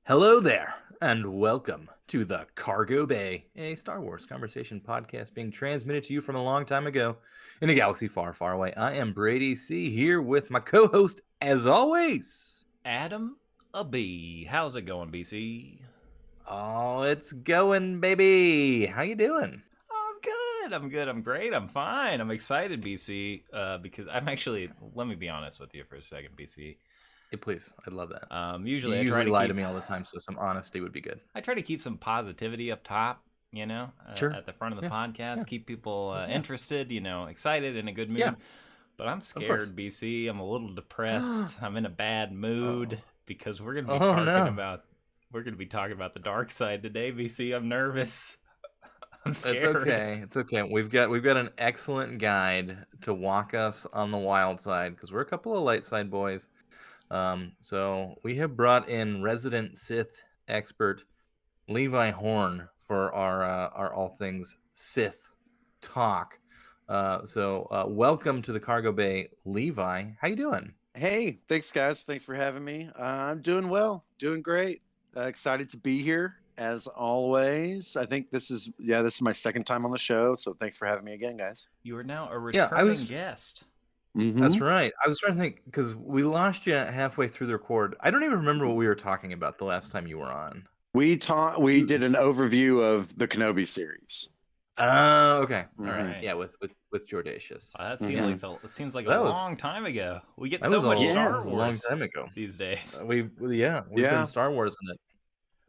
Hello there, and welcome to the Cargo Bay, a Star Wars conversation podcast being transmitted to you from a long time ago in a galaxy far, far away. I am Brady C, here with my co-host, as always. Adam a B. How's it going, BC? Oh, it's going, baby. How you doing? I'm good. I'm great. I'm fine. I'm excited, BC, because I'm actually, let me be honest with you for a second, BC. Hey, please, I'd love that. Usually You I try usually to lie keep to me all the time, so some honesty would be good. I try to keep some positivity up top, Sure. at the front of the Yeah, podcast, yeah, keep people yeah, interested, excited, in a good yeah, mood. But I'm of course. scared, BC. I'm a little depressed. I'm in a bad mood Oh, because we're gonna be oh talking no. about the dark side today, BC. I'm nervous. I'm It's scared. okay. It's okay. We've got an excellent guide to walk us on the wild side because we're a couple of light side boys. So we have brought in resident Sith expert Levi Horn for our all things Sith talk. Welcome to the Cargo Bay, Levi. How you doing? Hey, thanks, guys. Thanks for having me. I'm doing well, doing great. Excited to be here as always. I think this is my second time on the show, so thanks for having me again, guys. You are now a Yeah, returning guest. that's Mm-hmm. right. I was trying to think because we lost you halfway through the record. I don't even remember what we were talking about the last time you were on. We did an overview of the Kenobi series. Oh, okay. All right. Mm-hmm. Yeah, with Jordacious. That Mm-hmm. seems like a That was long time ago. We get that so was much Yeah. Star a long Wars time ago. these days. We've been Yeah. Star Wars in it.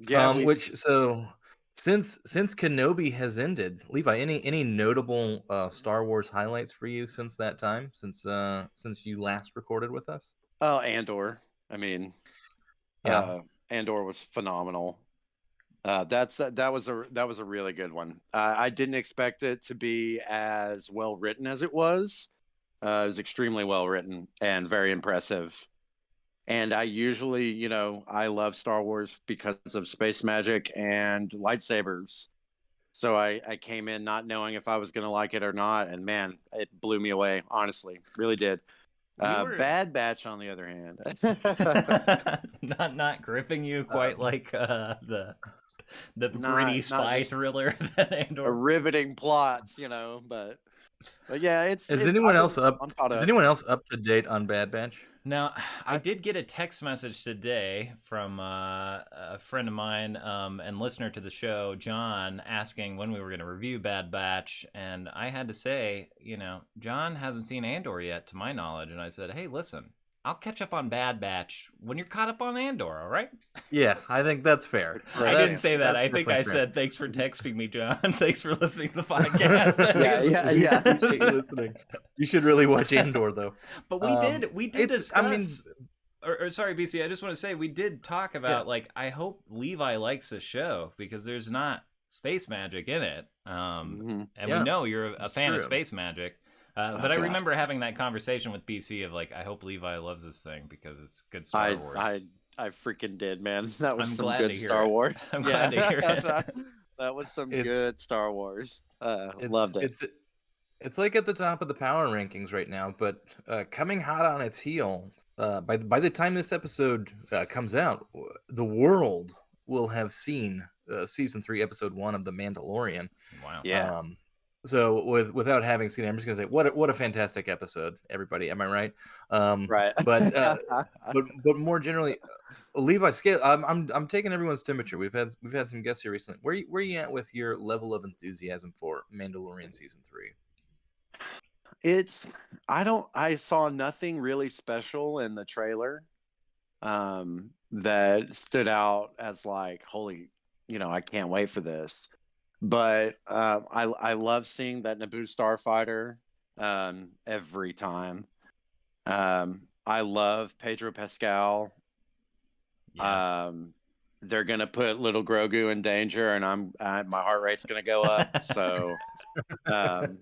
Yeah, we Which so since Kenobi has ended, Levi, any notable Star Wars highlights for you since that time? Since you last recorded with us? Oh, Andor. I mean, Yeah. Andor was phenomenal. That was a really good one. I didn't expect it to be as well written as it was. It was extremely well written and very impressive. And I usually, I love Star Wars because of space magic and lightsabers. So I came in not knowing if I was going to like it or not. And man, it blew me away, honestly. Really did. We were Bad Batch, on the other hand. not gripping you quite Um, like the gritty Not spy just thriller that a Andor. riveting plot, but yeah, is anyone else I'm caught is up. anyone else up to date on Bad Batch? Now, I I did get a text message today from a friend of mine and listener to the show, John, asking when we were going to review Bad Batch. And I had to say, John hasn't seen Andor yet, to my knowledge. And I said, hey, listen, I'll catch up on Bad Batch when you're caught up on Andor, all right? Yeah, I think that's fair. Great I didn't answer. say that. That's I think definitely I fair. said, thanks for texting me, John. Thanks for listening to the podcast. I think Yeah, it's- yeah. Appreciate you listening. You should really watch Andor though. But we did I mean, discuss. Or sorry, BC. I just want to say we did talk about I hope Levi likes the show because there's not space magic in it. Mhm. And Yeah, we know you're a fan of true. space magic. But Oh, I gosh. remember having that conversation with BC of I hope Levi loves this thing because it's good Star I Wars. I freaking did, man. That was I'm some glad to good hear Star it. Wars. I'm Yeah, glad to hear it. that was some it's good Star Wars. it's Loved it. it's like at the top of the power rankings right now, but coming hot on its heel. By the time this episode comes out, the world will have seen season 3, episode 1 of The Mandalorian. Wow. Yeah. So without having seen it, I'm just gonna say what a fantastic episode, everybody. Am I right? Right. But more generally, Levi scale. I'm taking everyone's temperature. We've had some guests here recently. Where you at with your level of enthusiasm for Mandalorian season 3? It's I saw nothing really special in the trailer that stood out as like, holy, I can't wait for this. But I love seeing that Naboo starfighter every time. I love Pedro Pascal. Yeah. They're gonna put little Grogu in danger, and my heart rate's gonna go up. So, um,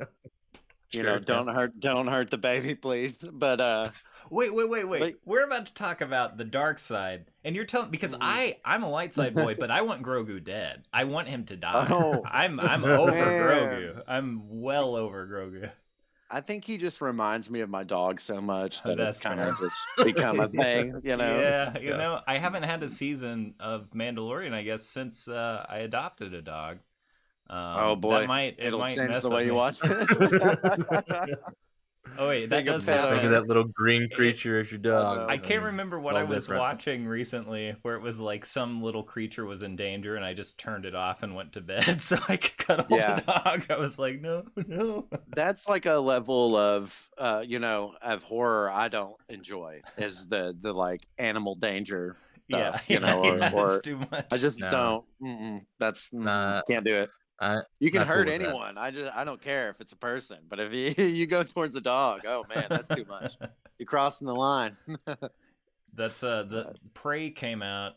Sure, yeah. don't hurt the baby, please. But Wait. but We're about to talk about the dark side. And you're telling because mhm. I'm a light side boy, but I want Grogu dead. I want him to die. Oh I'm over man, Grogu. I'm well over Grogu. I think he just reminds me of my dog so much that it's That's kind fair. of just become a thing, you know? Yeah, you Yeah. know, I haven't had a season of Mandalorian, I guess, since I adopted a dog. Oh That boy, it it'll might change mess the with way you me. watch it. Oh wait, that Being a does pet Just think of happen. that little green It, creature as your I dog. know. I can't and remember it's what all I was different. watching recently where it was like some little creature was in danger and I just turned it off and went to bed so I could cuddle Yeah. the dog. I was like, no, no. That's like a level of of horror I don't enjoy is the like animal danger Yeah, stuff, yeah, or yeah, it's or too I much. just No, don't. That's nah, can't do it. I You can not cool hurt with that. anyone. I don't care if it's a person, but if you go towards a dog, oh man, that's too much. You're crossing the line. That's the Prey came out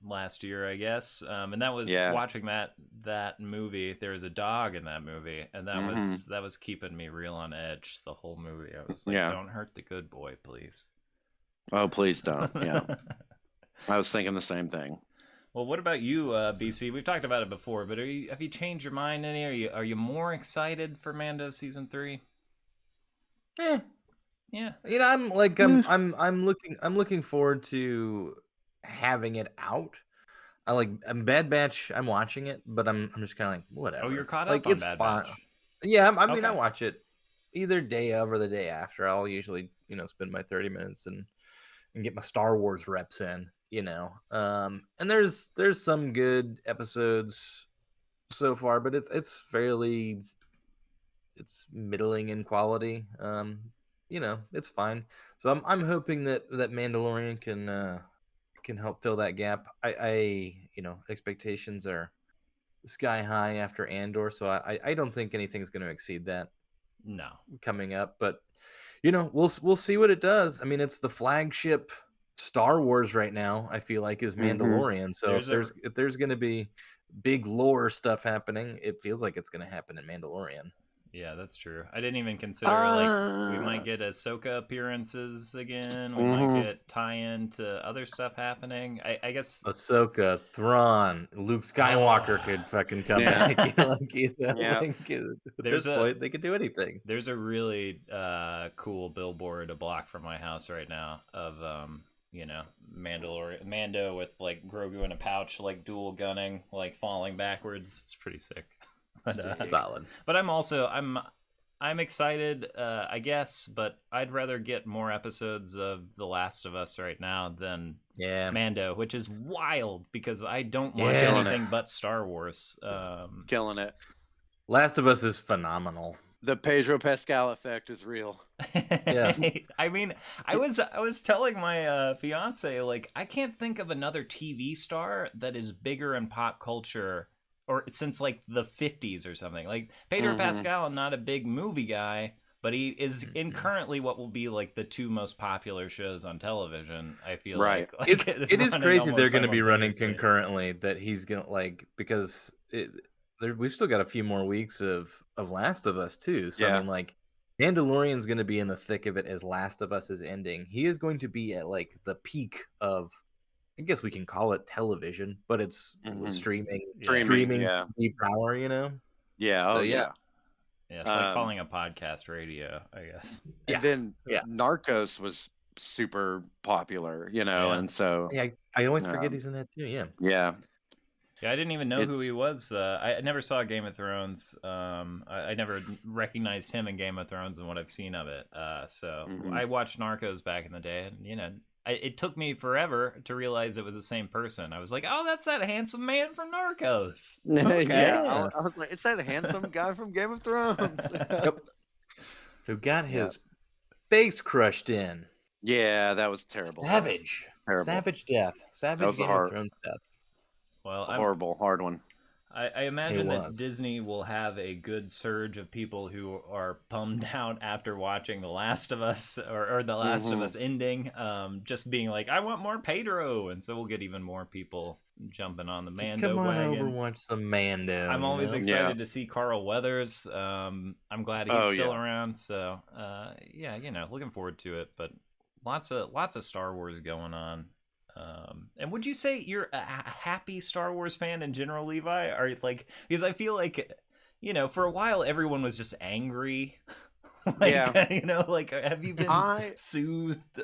last year, I guess. And that was Yeah. watching that movie. There was a dog in that movie, and that was keeping me real on edge the whole movie. I was like, Yeah. don't hurt the good boy, please. Oh, please don't. Yeah. I was thinking the same thing. Well, what about you, BC? We've talked about it before, but have you changed your mind any? Are you more excited for Mando season 3? Eh, Yeah. you know, I'm looking forward to having it out. Bad Batch. I'm watching it, but I'm just kind of like whatever. Oh, you're caught Like up on it's Bad fine. Batch. Yeah, I mean, I Okay. watch it either day of or the day after. I'll usually, spend my 30 minutes and get my Star Wars reps in, And there's some good episodes so far, but it's middling in quality. It's fine. So I'm hoping that Mandalorian can help fill that gap. Expectations are sky high after Andor, so I don't think anything's going to exceed that No. coming up, but we'll see what it does. I mean, it's the flagship Star Wars right now, I feel like, is Mandalorian. So if there's going to be big lore stuff happening, it feels like it's going to happen in Mandalorian. Yeah, that's true. I didn't even consider like we might get Ahsoka appearances again. We might get tie-in to other stuff happening. I guess Ahsoka, Thrawn, Luke Skywalker could fucking come Yeah. back. Yeah. At this point, they could do anything. There's a really cool billboard a block from my house right now of Mando with like Grogu in a pouch, like dual gunning, like falling backwards. It's pretty sick. But, Solid. But I'm excited, I guess, but I'd rather get more episodes of The Last of Us right now than Mando, which is wild because I don't watch anything but Star Wars. Killing it. Last of Us is phenomenal. The Pedro Pascal effect is real. Yeah. I mean, I was telling my fiance, like, I can't think of another TV star that is bigger in pop culture or since like the 50s or something. Like Pedro Pascal, I'm not a big movie guy, but he is in currently what will be like the two most popular shows on television. I feel like it is crazy they're going to be running concurrently. That he's going to because we've still got a few more weeks of Last of Us too. So I mean, like, Mandalorian's going to be in the thick of it as Last of Us is ending. He is going to be at like the peak of, I guess we can call it television, but it's streaming power, Yeah. Oh, so, yeah. Yeah, it's like calling a podcast radio, I guess. And then Narcos was super popular, and so I always forget he's in that too. Yeah. Yeah. Yeah, I didn't even know who he was. I never saw Game of Thrones. I never recognized him in Game of Thrones and what I've seen of it. So I watched Narcos back in the day, and it took me forever to realize it was the same person. I was like, oh, that's that handsome man from Narcos. Okay. Yeah, I was like, it's that handsome guy from Game of Thrones. Yep. Who got his face crushed in. Yeah, that was terrible. Savage. Terrible. Savage death. Savage Game of Thrones death. Well, horrible, hard one. I imagine that Disney will have a good surge of people who are bummed out after watching The Last of Us or The Last of Us ending, just being like, I want more Pedro, and so we'll get even more people jumping on the Mando just come on wagon. over, watch some Mando. I'm always excited to see Carl Weathers. I'm glad he's still around. So looking forward to it. But lots of Star Wars going on. And would you say you're a happy Star Wars fan in general, Levi? Are like, because I feel like, for a while everyone was just angry Yeah. You know, like, have you been I soothed?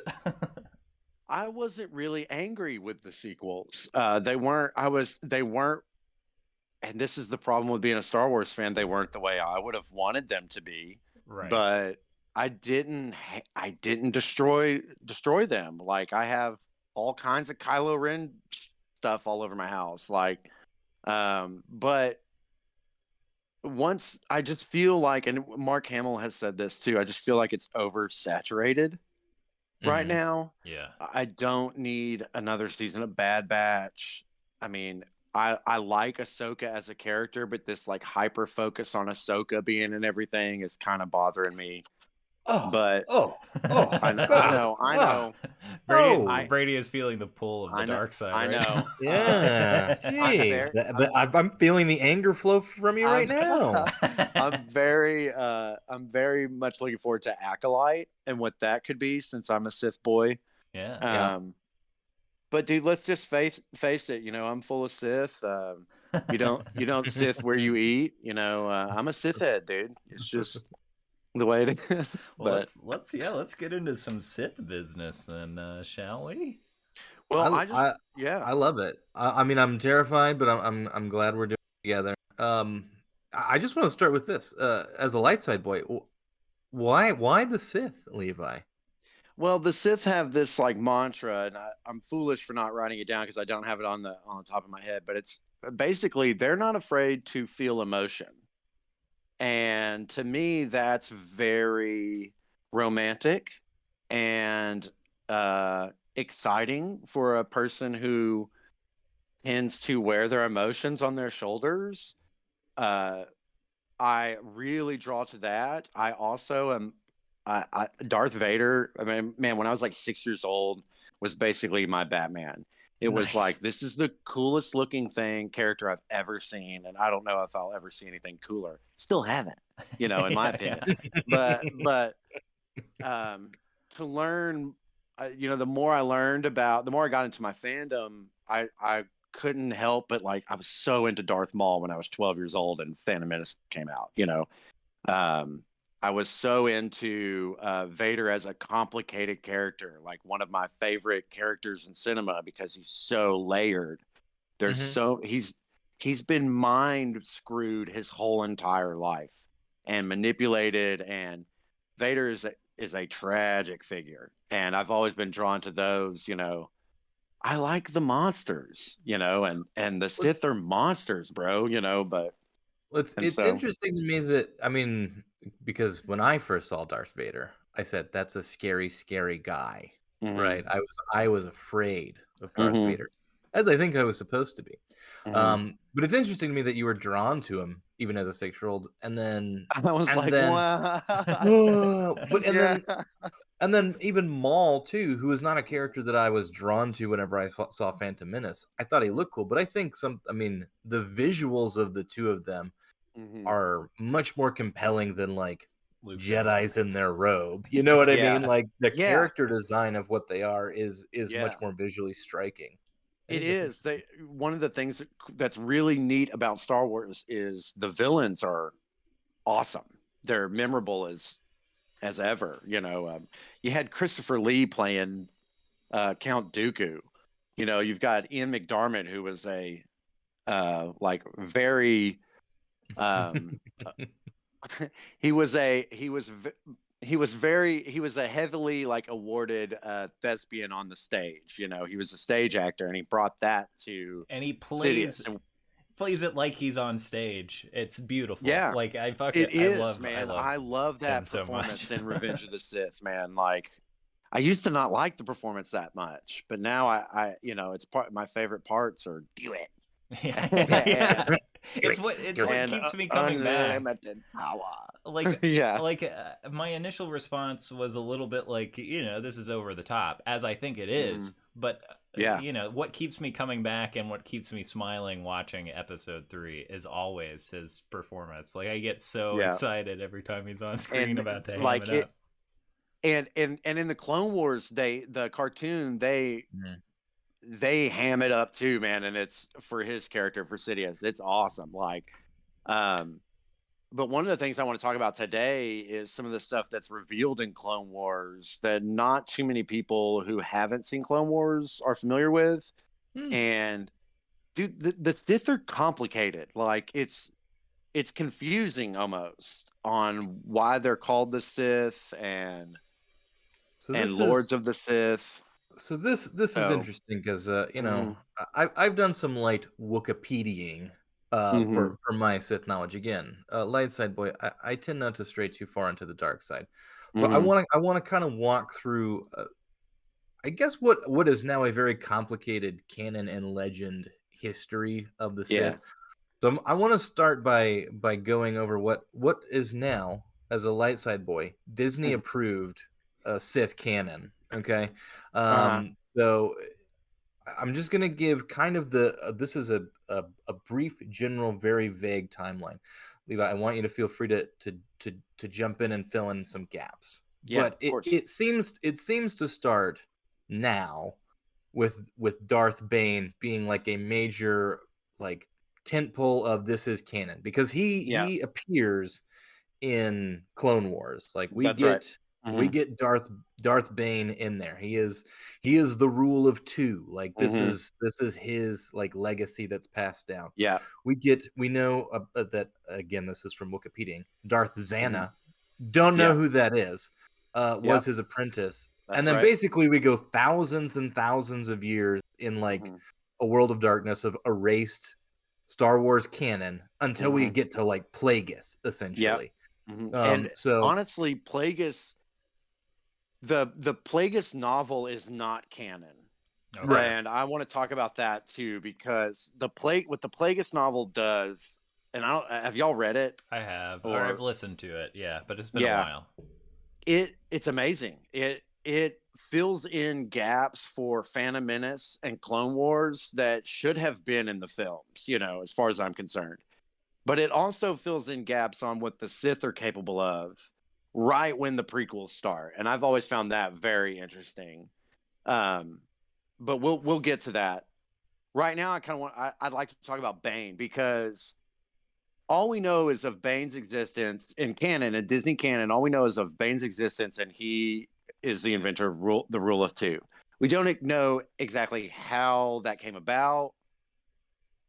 I wasn't really angry with the sequels. They weren't. They weren't. And this is the problem with being a Star Wars fan. They weren't the way I would have wanted them to be. Right. But I didn't destroy them. Like I have all kinds of Kylo Ren stuff all over my house. Like, but once I just feel like, and Mark Hamill has said this too. I just feel like it's oversaturated right Mhm. now. Yeah. I don't need another season of Bad Batch. I mean, I like Ahsoka as a character, but this like hyper focus on Ahsoka being and everything is kind of bothering me. Oh, But oh, oh, God. I Ah, know, oh, Brady is feeling the pull of the I know, dark side I right know. yeah. I'm Jeez, very, I'm, I'm feeling the anger flow from you right I'm, now. now. I'm very much looking forward to Acolyte and what that could be since I'm a Sith boy. Yeah. Yeah. Um, but dude, let's just face it. You know, I'm full of Sith. You don't Sith where you eat. You know, I'm a Sith head, dude. It's just the way it is. Well, But let's get into some Sith business then, shall we? well, I I yeah. I love it. I mean, I'm terrified, but I'm glad we're doing it together. I just want to start with this. As a light side boy, why the Sith, Levi? Well, the Sith have this like mantra, and I'm foolish for not writing it down because I don't have it on the top of my head. But it's basically they're not afraid to feel emotion, and to me, that's very romantic and exciting for a person who tends to wear their emotions on their shoulders. Uh, I really draw to that. I also am. Darth Vader. I mean, man, when I was like 6 years old, was basically my Batman. It was Nice. like this is the coolest looking character I've ever seen, and I don't know if I'll ever see anything cooler. Still haven't, in my Yeah, opinion. yeah. But um, to learn, the more I learned the more I got into my fandom, I couldn't help but like I was so into Darth Maul when I was 12 years old and Phantom Menace came out. Um, I was so into Vader as a complicated character, like one of my favorite characters in cinema because he's so layered. There's Hmm. so he's been mind screwed his whole entire life and manipulated, and Vader is a tragic figure, and I've always been drawn to those. I like the monsters, and the Let's Sith are monsters, bro. But and It's so. interesting to me that I mean, because when I first saw Darth Vader, I said that's a scary, scary guy, right? Hmm. I was afraid of Darth Hmm. Vader, as I think I was supposed to be. Hmm. But it's interesting to me that you were drawn to him even as a 6-year-old, and then I was and like, then wow. but Yeah. and then even Maul too, who is not a character that I was drawn to whenever I saw Phantom Menace. I thought he looked cool, but I think I mean, the visuals of the two of them Hmm. are much more compelling than like Luke Jedis Skywalker. in their robe. You know what I Yeah. mean? Like the Yeah. character design of what they are is much Yeah. more visually striking. I It think that's is. interesting. One of the things that's really neat about Star Wars is the villains are awesome. They're memorable as ever. You had Christopher Lee playing Count Dooku. You've got Ian McDiarmid, who was a like very um, he was a he was a heavily like awarded thespian on the stage. He was a stage actor, and he brought that to And he Sidious. And plays it like he's on stage. It's beautiful. yeah, Like, it is, I man. love I love him that so much. performance in Revenge of the Sith, man. Like, I used to not like the performance that much, but now it's my favorite parts are do it. Yeah, and yeah. Do it. It's Do it. what and keeps me coming back. unlimited power. Like Yeah. my initial response was a little bit like, this is over the top, as I think it Hmm. is, but Yeah. what keeps me coming back and what keeps me smiling watching episode 3 is always his performance. Like, I get so Yeah. excited every time he's on screen And about to ham like it it up. and in the Clone Wars, the cartoon, Mhm. they ham it up too, man, and it's for his character, for Sidious. It's awesome. Like, um But one of the things I want to talk about today is some of the stuff that's revealed in Clone Wars that not too many people who haven't seen Clone Wars are familiar with. Hmm. And dude, the Sith are complicated. Like it's confusing almost on why they're called the Sith So and this Lords is of the Sith. this is So, interesting because hmm I've done some light Wikipediaing hmm for my Sith knowledge. Again, light side boy, I tend not to stray too far into the dark side, but hmm I want to kind of walk through. I guess what is now a very complicated canon and legend history of the yeah, Sith. So I want to start by going over what is now, as a light side boy, Disney hmm approved Sith canon. Okay, uh-huh, so I'm just gonna give kind of the this is a brief, general, very vague timeline. Levi, I want you to feel free to jump in and fill in some gaps. yeah, But of course, it seems to start now with Darth Bane being like a major like tentpole of this is canon because yeah, he appears in Clone Wars. Like that's right. we hmm get Darth Bane in there. He is the rule of two. Like hmm this is his like legacy that's passed down. Yeah, We know that again. This is from Wikipedia. Darth hmm Xana, don't know yeah, who that is. yeah, Was his apprentice, and that's then right. basically we go thousands and thousands of years in like hmm a world of darkness of erased Star Wars canon until we hmm get to like Plagueis, Yep. essentially. And So honestly, Plagueis, the Plagueis novel is not canon. Okay. right, And I want to talk about that too, because what the Plagueis novel does, and I don't, have y'all read it? I have, or I've Or listened to it, yeah, but it's been a yeah, while. it's amazing. It fills in gaps for Phantom Menace and Clone Wars that should have been in the films, as far as I'm concerned. But it also fills in gaps on what the Sith are capable of right when the prequels start. And I've always found that very interesting. Um, but we'll get to that. Right now, I'd like to talk about Bane, because all we know is of Bane's existence in canon and Disney canon. All we know is of Bane's existence, and he is the inventor of the rule of two. We don't know exactly how that came about,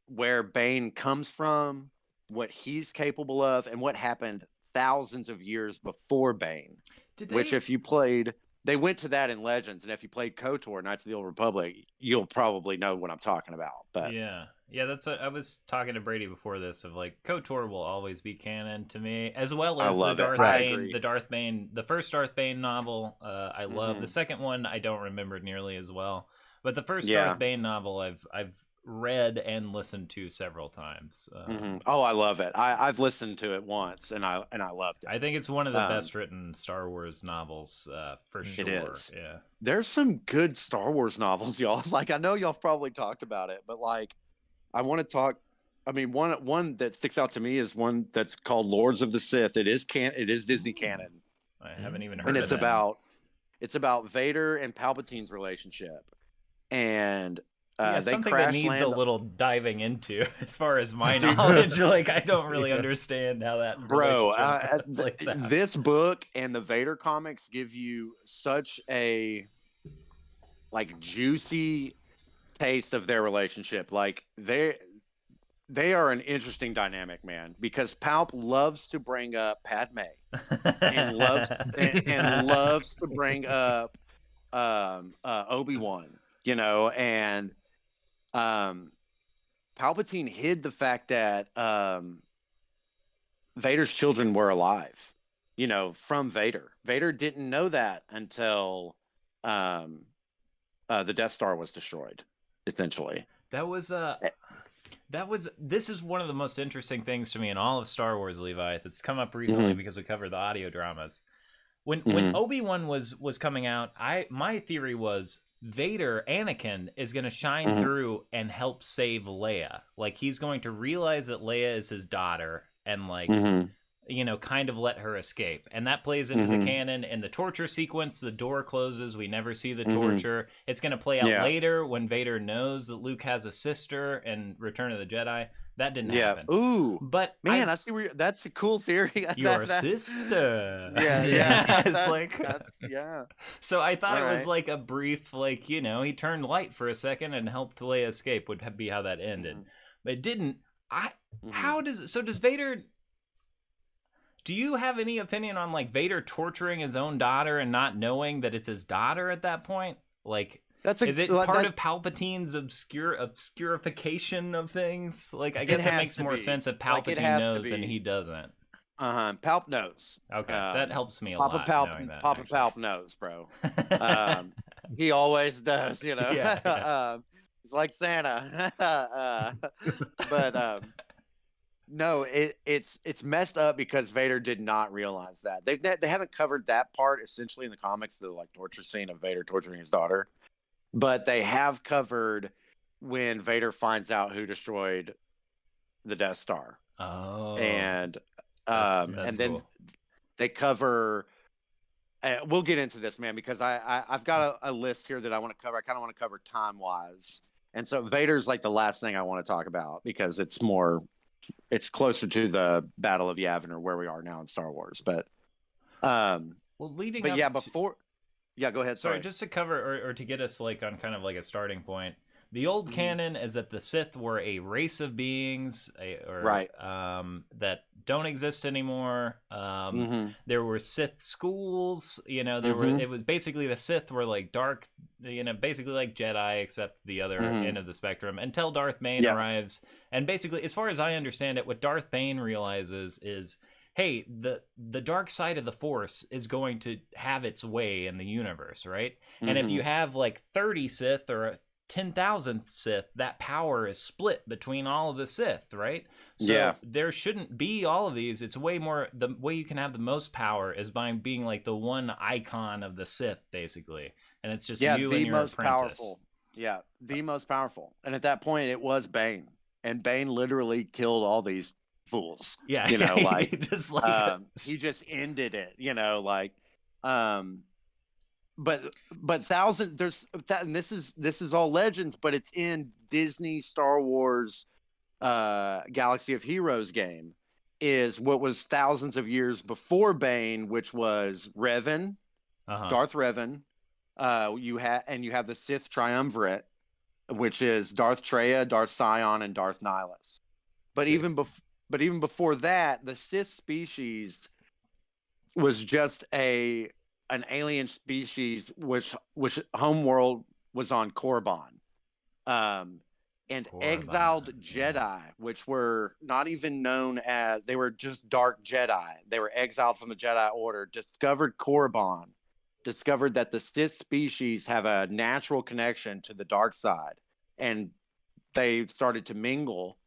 where Bane comes from, what he's capable of, and what happened thousands of years before Bane. Did Which, they? if you played, they went to that in Legends, and if you played KOTOR, Knights of the Old Republic, you'll probably know what I'm talking about. But Yeah, yeah, that's what I was talking to Brady before this. Of like, KOTOR will always be canon to me, as well I as love it. I agree. The first Darth Bane novel. I love the hmm second one. I don't remember nearly as well, but the first Yeah. Darth Bane novel, I've read and listened to several times. Oh, I love it. I've listened to it once, and I loved I it. think it's one of the Um, best written Star Wars novels, for it sure. is. Yeah. There's some good Star Wars novels, y'all. Like, I know y'all probably talked about it, but like I want to talk. I mean, one that sticks out to me is one that's called Lords of the Sith. It is Disney Ooh, canon, I haven't even mm, and heard okay. of that. it's about Vader and Palpatine's relationship, and Yeah, they something that crash needs a land. little diving into as far as my Dude, knowledge. Like, I don't really Yeah. understand how that bro, relationship plays out. this book and the Vader comics give you such a like juicy taste of their relationship. Like they are an interesting dynamic, man, because Palp loves to bring up Padme and loves to bring up Obi-Wan, and um Palpatine hid the fact that Vader's children were alive, from Vader. Vader didn't know that until um the Death Star was destroyed, essentially. that was Eh, this is one of the most interesting things to me in all of Star Wars, Levi, that's come up recently mhm, because we covered the audio dramas. When mhm, Obi-Wan was coming out, my theory was Vader, Anakin, is going to shine mhm, through and help save Leia. Like, he's going to realize that Leia is his daughter, and like, mhm. kind of let her escape. And that plays into the canon. In the torture sequence, the door closes. We never see the torture. It's going to play out later when Vader knows that Luke has a sister in Return of the Jedi. That didn't happen. Ooh. But man, I see where that's a cool theory. Your sister. Yeah. It's like, yeah. So I thought it was like a brief, like, he turned light for a second and helped Leia escape would be how that ended. But it didn't. Does Vader... Do you have any opinion on, like, Vader torturing his own daughter and not knowing that it's his daughter at that point? Like, is it part of Palpatine's obscurification of things? Like, I guess it makes more sense if Palpatine knows and he doesn't. Palp knows. Okay, that helps me a lot. Papa Palp knows, bro. He always does, Yeah. It's like Santa. But no, it's messed up because Vader did not realize that. They haven't covered that part essentially in the comics, the like torture scene of Vader torturing his daughter, but they have covered when Vader finds out who destroyed the Death Star. Oh, and that's and then cool. they cover. We'll get into this, man, because I've got a list here that I want to cover. I kind of want to cover time wise, and so Vader's like the last thing I want to talk about because it's closer to the Battle of Yavin or where we are now in Star Wars. But leading but up yeah, go ahead. Sorry, just to cover or to get us like on kind of like a starting point. The old canon is that the Sith were a race of beings, that don't exist anymore. There were Sith schools, it was basically the Sith were like dark, basically like Jedi, except the other end of the spectrum, until Darth Bane arrives. And basically, as far as I understand it, what Darth Bane realizes is, hey, the dark side of the Force is going to have its way in the universe, right? And if you have like 30 Sith or 10,000 Sith, that power is split between all of the Sith, right? So there shouldn't be all of these. It's way more, the way you can have the most power is by being like the one icon of the Sith, basically. And it's just you and your most apprentice. Powerful. Yeah, the most powerful. And at that point, it was Bane. And Bane literally killed all these fools. Yeah. Like, just like he just ended it, But thousands, and this is all legends, but it's in Disney Star Wars Galaxy of Heroes game, is what was thousands of years before Bane, which was Revan, Darth Revan. You have the Sith Triumvirate, which is Darth Traya, Darth Sion, and Darth Nihilus. But even before that, the Sith species was just an alien species which homeworld was on Korriban, and exiled Jedi, which were not even known as, they were just dark Jedi. They were exiled from the Jedi Order, discovered Korriban, discovered that the Sith species have a natural connection to the dark side, and they started to mingle,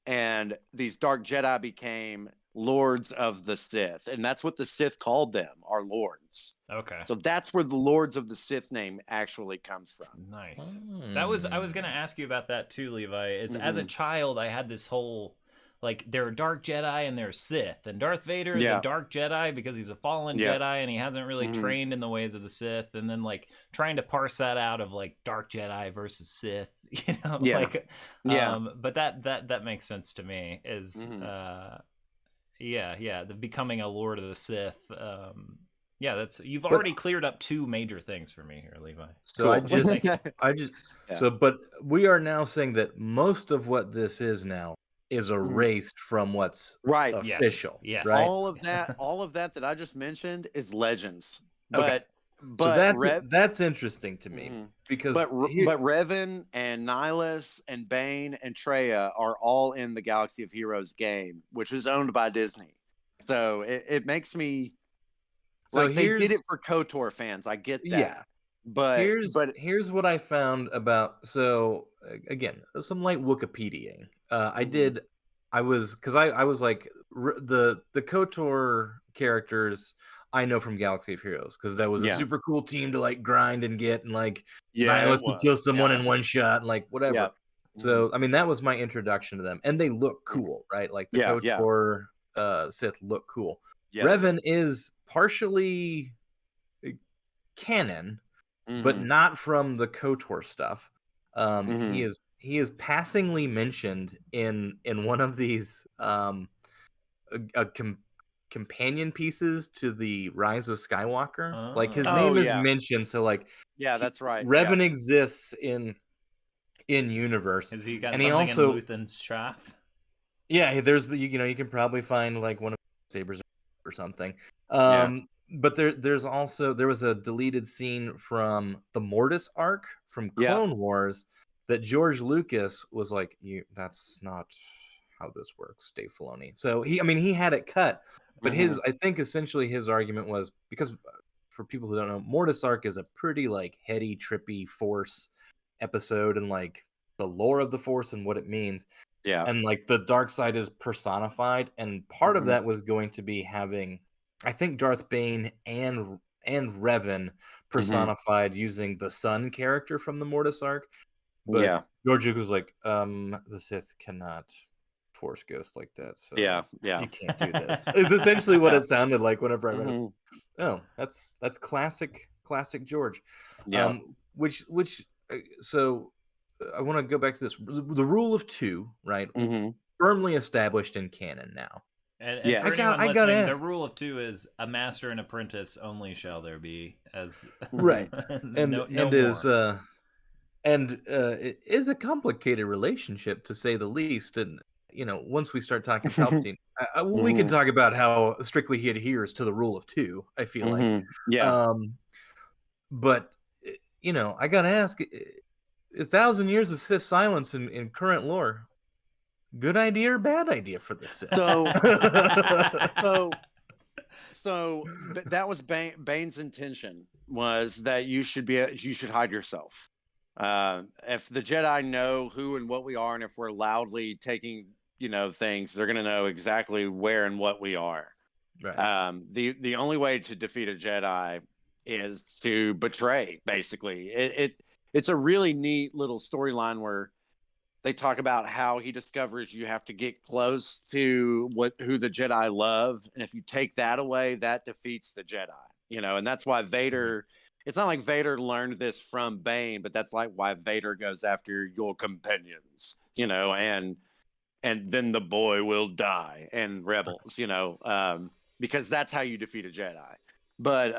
and these dark Jedi became Lords of the Sith, and that's what the Sith called them, our lords. Okay. So that's where the Lords of the Sith name actually comes from. Nice. I was going to ask you about that too, Levi. As a child, I had this whole, like, there are dark Jedi and there's Sith, and Darth Vader is a dark Jedi because he's a fallen Jedi and he hasn't really trained in the ways of the Sith, and then like trying to parse that out of like dark Jedi versus Sith, but that makes sense to me. The becoming a Lord of the Sith. You've already cleared up two major things for me here, Levi. So cool. But we are now saying that most of what this is now is erased from what's official. Yes. Right? All of that I just mentioned is legends. Okay. But that's interesting to me because but Revan and Nihilus and Bane and Traya are all in the Galaxy of Heroes game, which is owned by Disney. So it makes me like, they did it for KOTOR fans. I get that. Yeah. But here's what I found about. So again, some light Wikipediaing. I was like the KOTOR characters I know from Galaxy of Heroes, because that was a super cool team to like grind and get, and like Nihilus to kill someone in one shot and like whatever. So I mean, that was my introduction to them, and they look cool, right? Like the KOTOR Sith look cool. Yeah. Revan is partially canon, but not from the KOTOR stuff. He is passingly mentioned in one of these companion pieces to the Rise of Skywalker. Like his name is mentioned, so like yeah, that's right. Revan exists in universe. Has he got and something he also in Luthen's shop? Yeah, there's you can probably find like one of the sabers or something. But there was a deleted scene from the Mortis arc from Clone Wars that George Lucas was like, that's not how this works, Dave Filoni. So he had it cut, but I think essentially his argument was because for people who don't know, Mortis arc is a pretty like heady, trippy Force episode and like the lore of the Force and what it means. Yeah. And like the dark side is personified, and part of that was going to be having, I think, Darth Bane and Revan personified using the Sun character from the Mortis arc. But George Lucas was like, the Sith cannot Force ghost like that, so you can't do this. Is essentially what it sounded like whenever I read it. Oh, that's classic George. So I want to go back to this. The rule of two, right? Firmly established in canon now. And for anyone listening, the rule of two is a master and apprentice only shall there be, as right. And it is a complicated relationship, to say the least. And once we start talking Palpatine, we can talk about how strictly he adheres to the rule of two, I feel like. But I gotta ask, 1,000 years of Sith silence in current lore, good idea or bad idea for the Sith? So that was Bane's intention, was that you should hide yourself. If the Jedi know who and what we are, and if we're loudly taking things, they're going to know exactly where and what we are. Right. The only way to defeat a Jedi is to betray, basically. It's a really neat little storyline where they talk about how he discovers you have to get close to who the Jedi love, and if you take that away, that defeats the Jedi. And that's why Vader. It's not like Vader learned this from Bane, but that's like why Vader goes after your companions. And then the boy will die, and Rebels. Because that's how you defeat a Jedi. But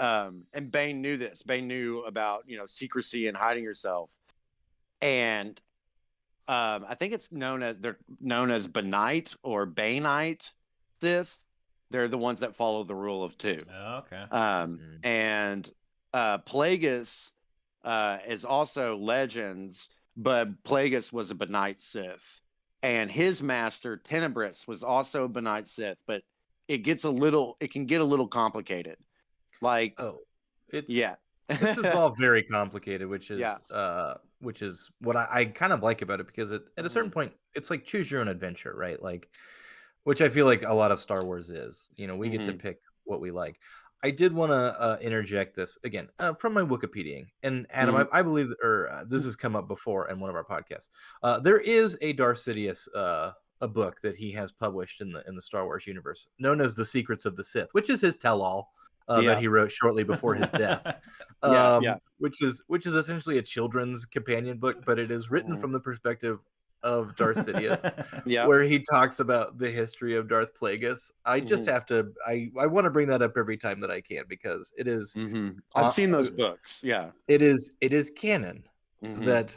and Bane knew this. Bane knew about secrecy and hiding yourself, and I think they're known as Benite or Baneite Sith. They're the ones that follow the rule of two. Oh, okay. And Plagueis is also Legends, but Plagueis was a Benite Sith, and his master Tenebris was also a Benite Sith, but it can get a little complicated. Like, this is all very complicated, which is what I kind of like about it, because at a certain point, it's like choose your own adventure, right? Like, which I feel like a lot of Star Wars is. We get to pick what we like. I did want to interject this again from my Wikipediaing, and Adam, I believe, this has come up before in one of our podcasts. There is a Darth Sidious a book that he has published in the Star Wars universe, known as The Secrets of the Sith, which is his tell-all. That he wrote shortly before his death, which is essentially a children's companion book, but it is written from the perspective of Darth Sidious, where he talks about the history of Darth Plagueis. I just have to, I want to bring that up every time that I can, because it is. I've seen those books. Yeah, it is canon that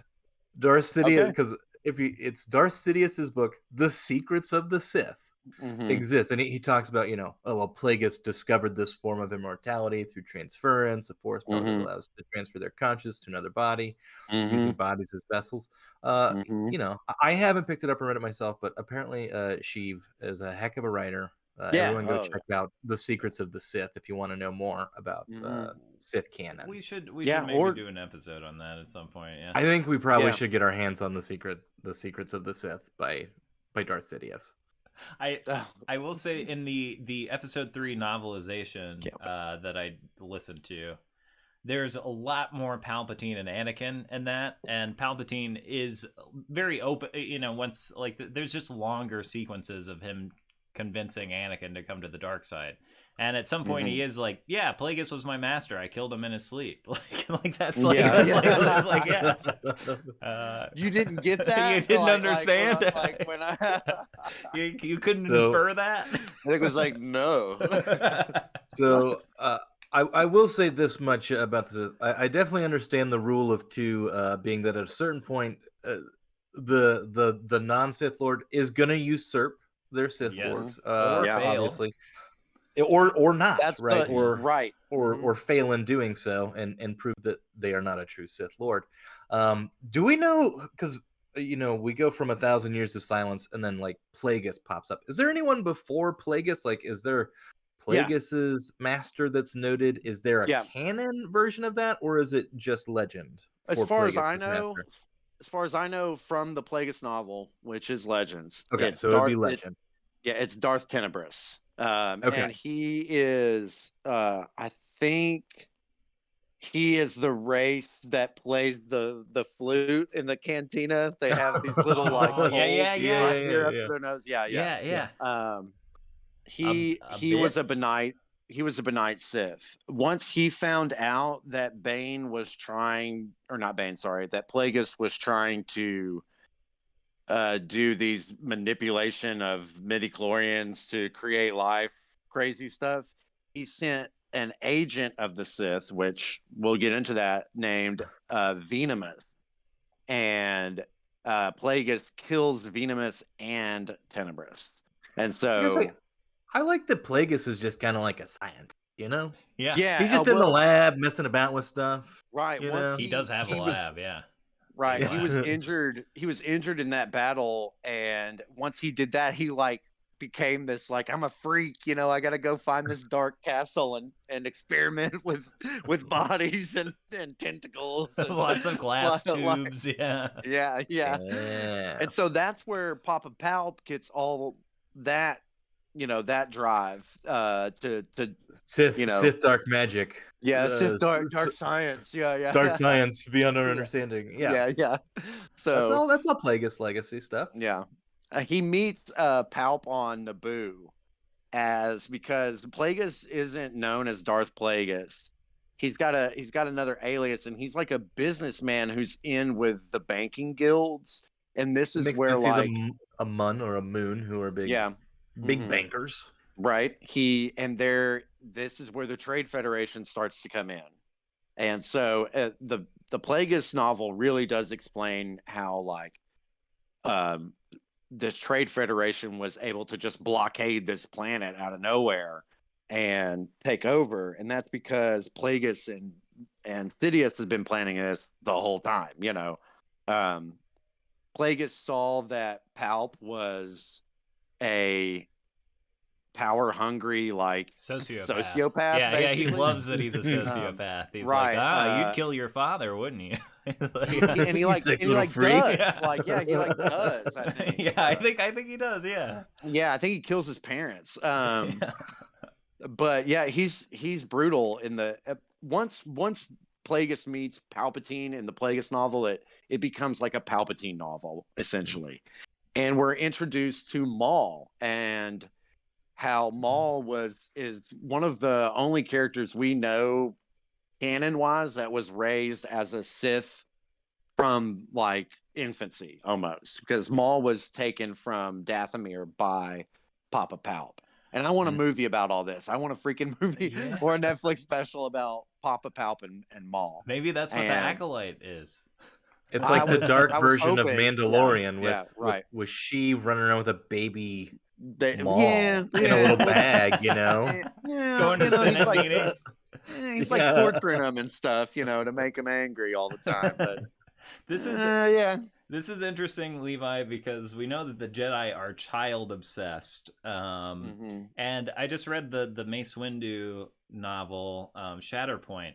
Darth Sidious, because it's Darth Sidious's book, The Secrets of the Sith. Exists, and he talks about Plagueis discovered this form of immortality through transference, a force power that allows to transfer their conscious to another body, using bodies as vessels. I haven't picked it up and read it myself, but apparently Sheev is a heck of a writer. Everyone go check out The Secrets of the Sith if you want to know more about Sith canon. We should maybe do an episode on that at some point. Yeah, I think we probably should get our hands on The Secrets of the Sith by Darth Sidious. I will say, in the episode 3 novelization that I listened to, there's a lot more Palpatine and Anakin in that, and Palpatine is very open. Once there's just longer sequences of him convincing Anakin to come to the dark side. And at some point, he is like, "Yeah, Plagueis was my master. I killed him in his sleep." Like that's like, that's like yeah. You didn't get that. You didn't understand. When I you couldn't infer that. I think it was like no. So I will say this much about this. I definitely understand the rule of two, being that at a certain point, the non-Sith Lord is gonna usurp their Sith Lord, or fail. obviously, or not. That's right, right, or fail in doing so, and prove that they are not a true Sith Lord. Do we know? Because we go from 1,000 Years of Silence, and then like Plagueis pops up. Is there anyone before Plagueis? Like, is there Plagueis's master that's noted? Is there a canon version of that, or is it just legend? As far as I know, from the Plagueis novel, which is Legends. Okay, so it'd be legend. It's Darth Tenebris. Okay. And he is, I think, he is the race that plays the flute in the cantina. They have these little like up their nose. He was a Benite. He was a Benite Sith. Once he found out that that Plagueis was trying to do these manipulation of midichlorians to create life, crazy stuff, he sent an agent of the Sith, which we'll get into that, named Venemus. And Plagueis kills Venemus and Tenebris. And so I like that Plagueis is just kind of like a scientist, Yeah. He's just in the lab messing about with stuff. Right. He does have a lab, yeah. Right. He was injured. He was injured in that battle, and once he did that, he like became this like, I'm a freak, I got to go find this dark castle and experiment with bodies and tentacles and lots of glass tubes. Yeah. And so that's where Papa Palp gets all that, that drive to Sith dark magic. Yeah, Sith dark science. Yeah. Dark science beyond our understanding. Yeah. So that's all Plagueis legacy stuff. Yeah. He meets Palp on Naboo because Plagueis isn't known as Darth Plagueis. He's got another alias, and he's like a businessman who's in with the banking guilds. And this is where like he's a Mun or a Moon who are big bankers. Right. This is where the Trade Federation starts to come in. And so the Plagueis novel really does explain how like this Trade Federation was able to just blockade this planet out of nowhere and take over. And that's because Plagueis and Sidious has been planning this the whole time, Plagueis saw that Palp was a power-hungry, like sociopath. Yeah, he loves that he's a sociopath. He's like, you'd kill your father, wouldn't you? And he like freak. Does. He like does. I think. Yeah, I think he does. Yeah. Yeah, I think he kills his parents. But yeah, he's brutal in the once Plagueis meets Palpatine in the Plagueis novel, it becomes like a Palpatine novel essentially, and we're introduced to Maul and how Maul is one of the only characters we know canon-wise that was raised as a Sith from like infancy almost, because Maul was taken from Dathomir by Papa Palp. And I want a movie about all this. I want a freaking movie or a Netflix special about Papa Palp and Maul. Maybe that's what the Acolyte is. It's like the dark version of Mandalorian with Sheev running around with a baby Maul in a little bag, Going to Senate meetings. He's like torturing them and stuff, to make them angry all the time. But this is interesting, Levi, because we know that the Jedi are child obsessed. And I just read the Mace Windu novel, Shatterpoint,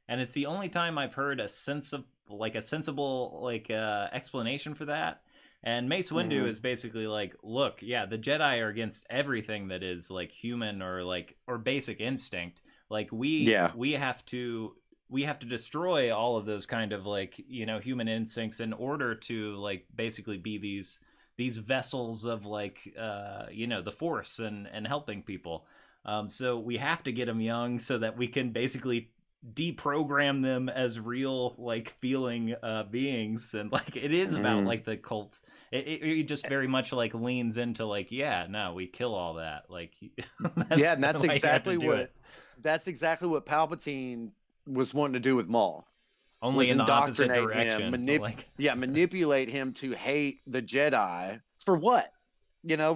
and it's the only time I've heard a sensible explanation for that. And Mace Windu is basically like, look, the Jedi are against everything that is like human or basic instinct. Like we have to destroy all of those kind of like, human instincts in order to like basically be these these vessels of like the Force and helping people. So we have to get them young so that we can basically deprogram them as real like feeling beings, and like it is about like the cult. It just very much like leans into like, yeah, no, we kill all that, like yeah, and that's exactly what Palpatine was wanting to do with Maul. Only in the opposite Indoctrinate direction. him, manipulate him to hate the Jedi for what?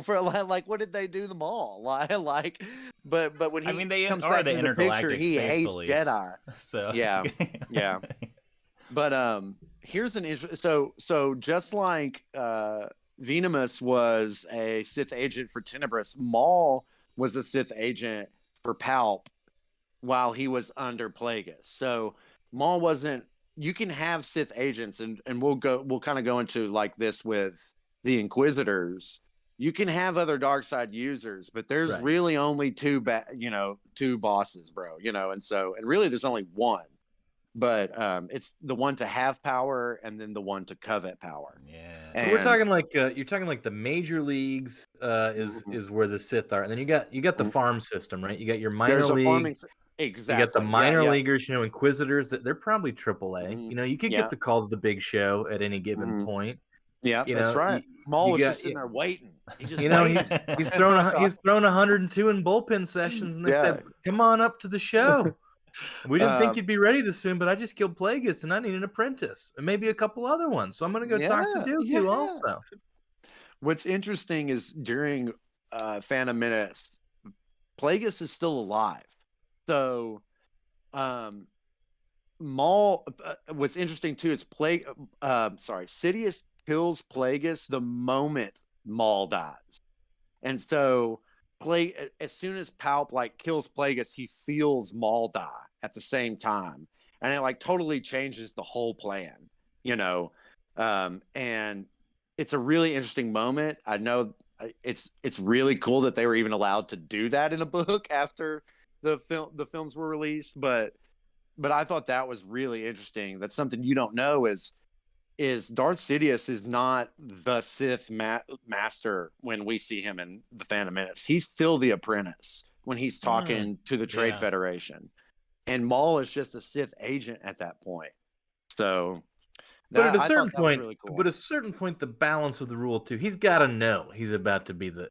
For like, what did they do to Maul? Like, but when he they comes are back the to the picture, intergalactic he space hates police. Jedi. So yeah. But here's an issue. So just like Venomous was a Sith agent for Tenebris, Maul was the Sith agent for Palp while he was under Plagueis. So Maul wasn't. You can have Sith agents, and we'll kind of go into like this with the Inquisitors. You can have other dark side users, but there's really only two bosses, bro. And really there's only one. But it's the one to have power, and then the one to covet power. Yeah. So we're talking like you're talking like the major leagues is where the Sith are, and then you got the farm system, right? You got your minor league. Exactly. You got the minor leaguers, Inquisitors. They're probably AAA. You could get the call to the big show at any given point. Yeah, that's right. Maul was just sitting there waiting. He's thrown 102 in bullpen sessions, and they said, "Come on up to the show. We didn't think you'd be ready this soon, but I just killed Plagueis, and I need an apprentice, and maybe a couple other ones. So I'm going to go talk to Dooku also." What's interesting is during Phantom Menace, Plagueis is still alive. So, Maul. What's interesting too is Sidious kills Plagueis the moment Maul dies, and so as soon as Palp like kills Plagueis, he feels Maul die at the same time, and it like totally changes the whole plan. And it's a really interesting moment. I know it's really cool that they were even allowed to do that in a book after the films were released, but I thought that was really interesting. That's something you don't know is Darth Sidious is not the Sith master when we see him in the Phantom Menace. He's still the apprentice when he's talking to the Trade Federation, and Maul is just a Sith agent at that point. So. But at a certain point, really cool. The balance of the rule too. He's got to know he's about to be the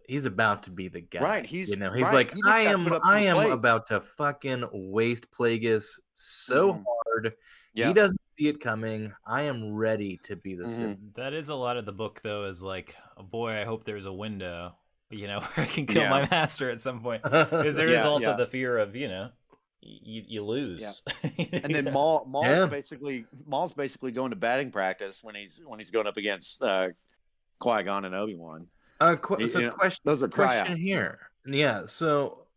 guy. Right. He's like, I am about to fucking waste Plagueis so hard. He doesn't see it coming. I am ready to be the Sith. That is a lot of the book, though. Is like, oh boy, I hope there's a window, where I can kill my master at some point. Because there is also the fear of, you lose. And then Maul's basically going to batting practice when he's going up against Qui-Gon and Obi-Wan. Question here. Yeah, so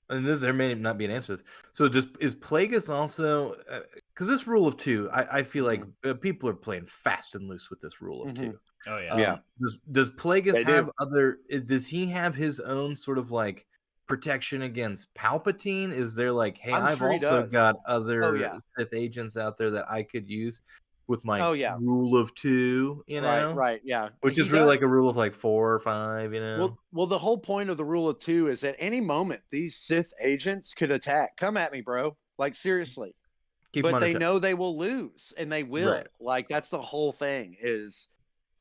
and there may not be an answer to this. So is Plagueis also because this rule of two, I feel like people are playing fast and loose with this rule of two. Oh yeah. Does Plagueis have does he have his own sort of like protection against Palpatine? Is there like, hey, I've also got other Sith agents out there that I could use with my rule of two, right, yeah, which is really like a rule of like 4 or 5, Well, the whole point of the rule of two is at any moment these Sith agents could attack. Come at me, bro. Like seriously. But they know they will lose, and they will. Right. Like that's the whole thing.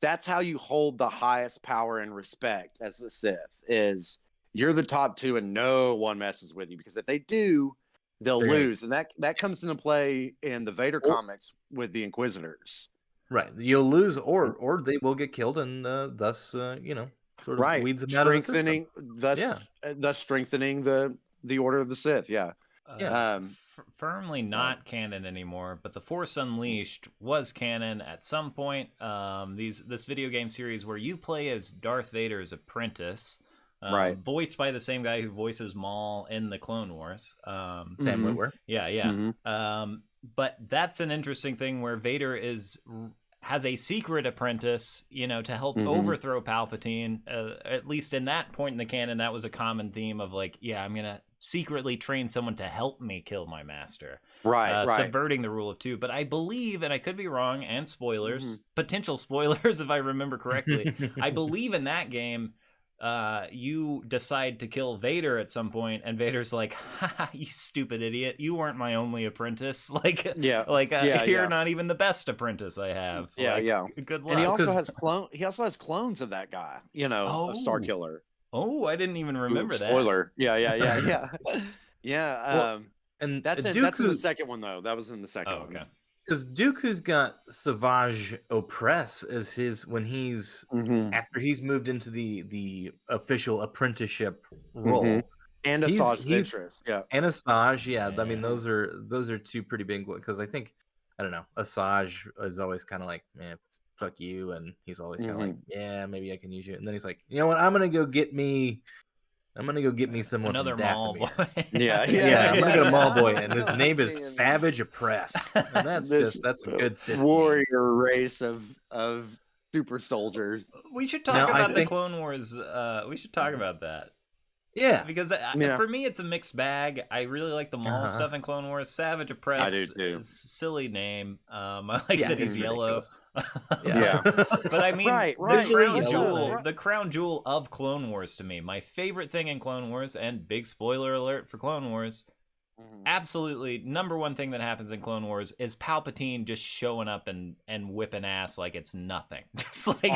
That's how you hold the highest power and respect as the Sith is. You're the top two, and no one messes with you, because if they do, they'll lose, and that comes into play in the Vader comics with the Inquisitors. Right, you'll lose, or they will get killed, and thus, sort of weeds them out of the system. Thus strengthening the Order of the Sith. Yeah. Firmly not canon anymore, but The Force Unleashed was canon at some point. This video game series where you play as Darth Vader's apprentice. Voiced by the same guy who voices Maul in the Clone Wars. Sam Witwer. Yeah. But that's an interesting thing where Vader has a secret apprentice, to help overthrow Palpatine. At least in that point in the canon, that was a common theme of like, I'm gonna secretly train someone to help me kill my master. Right. Subverting the rule of two. But I believe, and I could be wrong, and spoilers, potential spoilers if I remember correctly, I believe in that game, you decide to kill Vader at some point, and Vader's like, "Ha, you stupid idiot! You weren't my only apprentice. You're not even the best apprentice I have. Good luck." And he also has clones of that guy. A Star Killer. Oh, I didn't even remember that. Spoiler. Yeah. Well, and that's in the second one though. That was in the second one. Okay. Because Dooku's got Savage Opress as his when he's after he's moved into the official apprenticeship role. And Asajj Ventress. Yeah. And Asajj, yeah. I mean, those are two pretty big ones, because I think, I don't know, Asajj is always kind of like, man, fuck you, and he's always kind of like, yeah, maybe I can use you, and then he's like, you know what, I'm gonna go get me someone another from mall boy. yeah, I'm gonna get a mall boy, and his name is Savage Opress, and that's a good Sith warrior race of super soldiers. We should talk about the Clone Wars. We should talk about that. Yeah, because for me it's a mixed bag. I really like the Maul stuff in Clone Wars. Savage Opress, I do too. Silly name. I like that he's yellow. But I mean, the crown jewel of Clone Wars to me, my favorite thing in Clone Wars, and big spoiler alert for Clone Wars, absolutely number one thing that happens in Clone Wars is Palpatine just showing up and whipping ass like it's nothing. Just like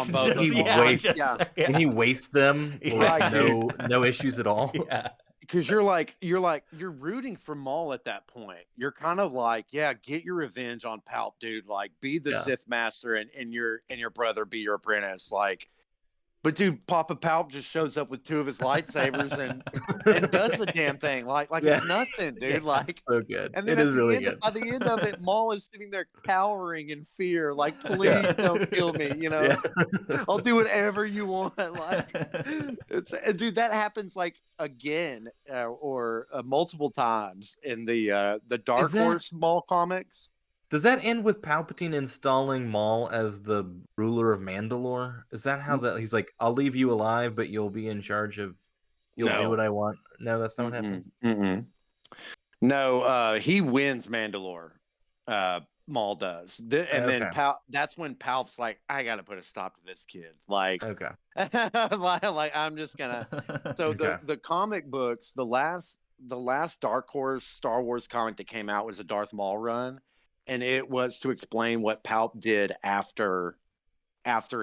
when he wastes them, like, no issues at all. Yeah. Because you're rooting for Maul at that point. You're kind of like, get your revenge on Palp, dude. Like, be the Sith master, and your brother be your apprentice. Like, but dude, Papa Palp just shows up with two of his lightsabers and does the damn thing like it's nothing, dude. Like, so good. And then by the end of it, Maul is sitting there cowering in fear, like, please don't kill me. I'll do whatever you want. Like, dude, that happens like again or multiple times in the Dark Horse Maul comics. Does that end with Palpatine installing Maul as the ruler of Mandalore? Is that how that he's like, I'll leave you alive, but you'll be in charge of, do what I want? No, that's not what happens. No, he wins Mandalore. Maul does, then that's when Palp's like, I gotta put a stop to this kid. Like, like I'm just gonna. So the comic books, the last Dark Horse Star Wars comic that came out was a Darth Maul run. And it was to explain what Palp did after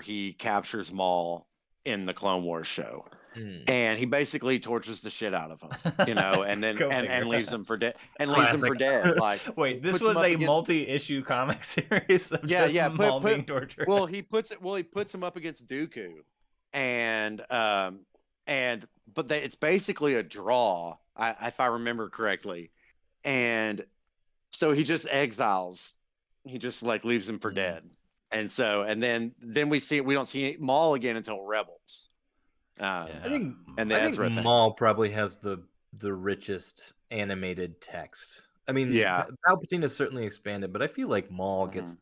he captures Maul in the Clone Wars show. And he basically tortures the shit out of him, and then and leaves him for dead. Like, wait, this was a multi-issue comic series of Maul being tortured. Well, he puts him up against Dooku, but it's basically a draw, if I remember correctly, and. So he just exiles. He just like leaves him for dead, and then we don't see Maul again until Rebels. I think Maul probably has the richest animated text. I mean, Palpatine is certainly expanded, but I feel like Maul gets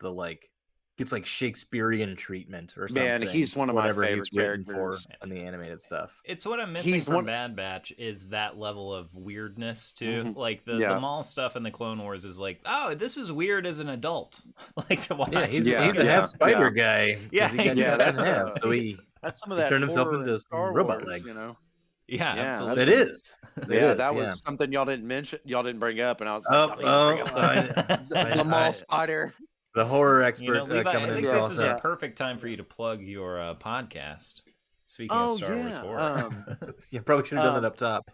gets like Shakespearean treatment or something. Man, he's one of my favorite he's written for in the animated stuff. It's what I'm missing from Bad Batch is that level of weirdness too. Like the Maul stuff in the Clone Wars is like, oh, this is weird as an adult. Like to watch. Yeah, he's a half spider guy. Yeah, so that's some of that. Turned himself into Star robot Wars, legs. Yeah, absolutely. It is. That was something y'all didn't mention. Y'all didn't bring up, and I was like, the Maul spider. The horror expert Levi, coming in. I think this is a perfect time for you to plug your podcast. Speaking of Star Wars horror, you probably should have done that up top.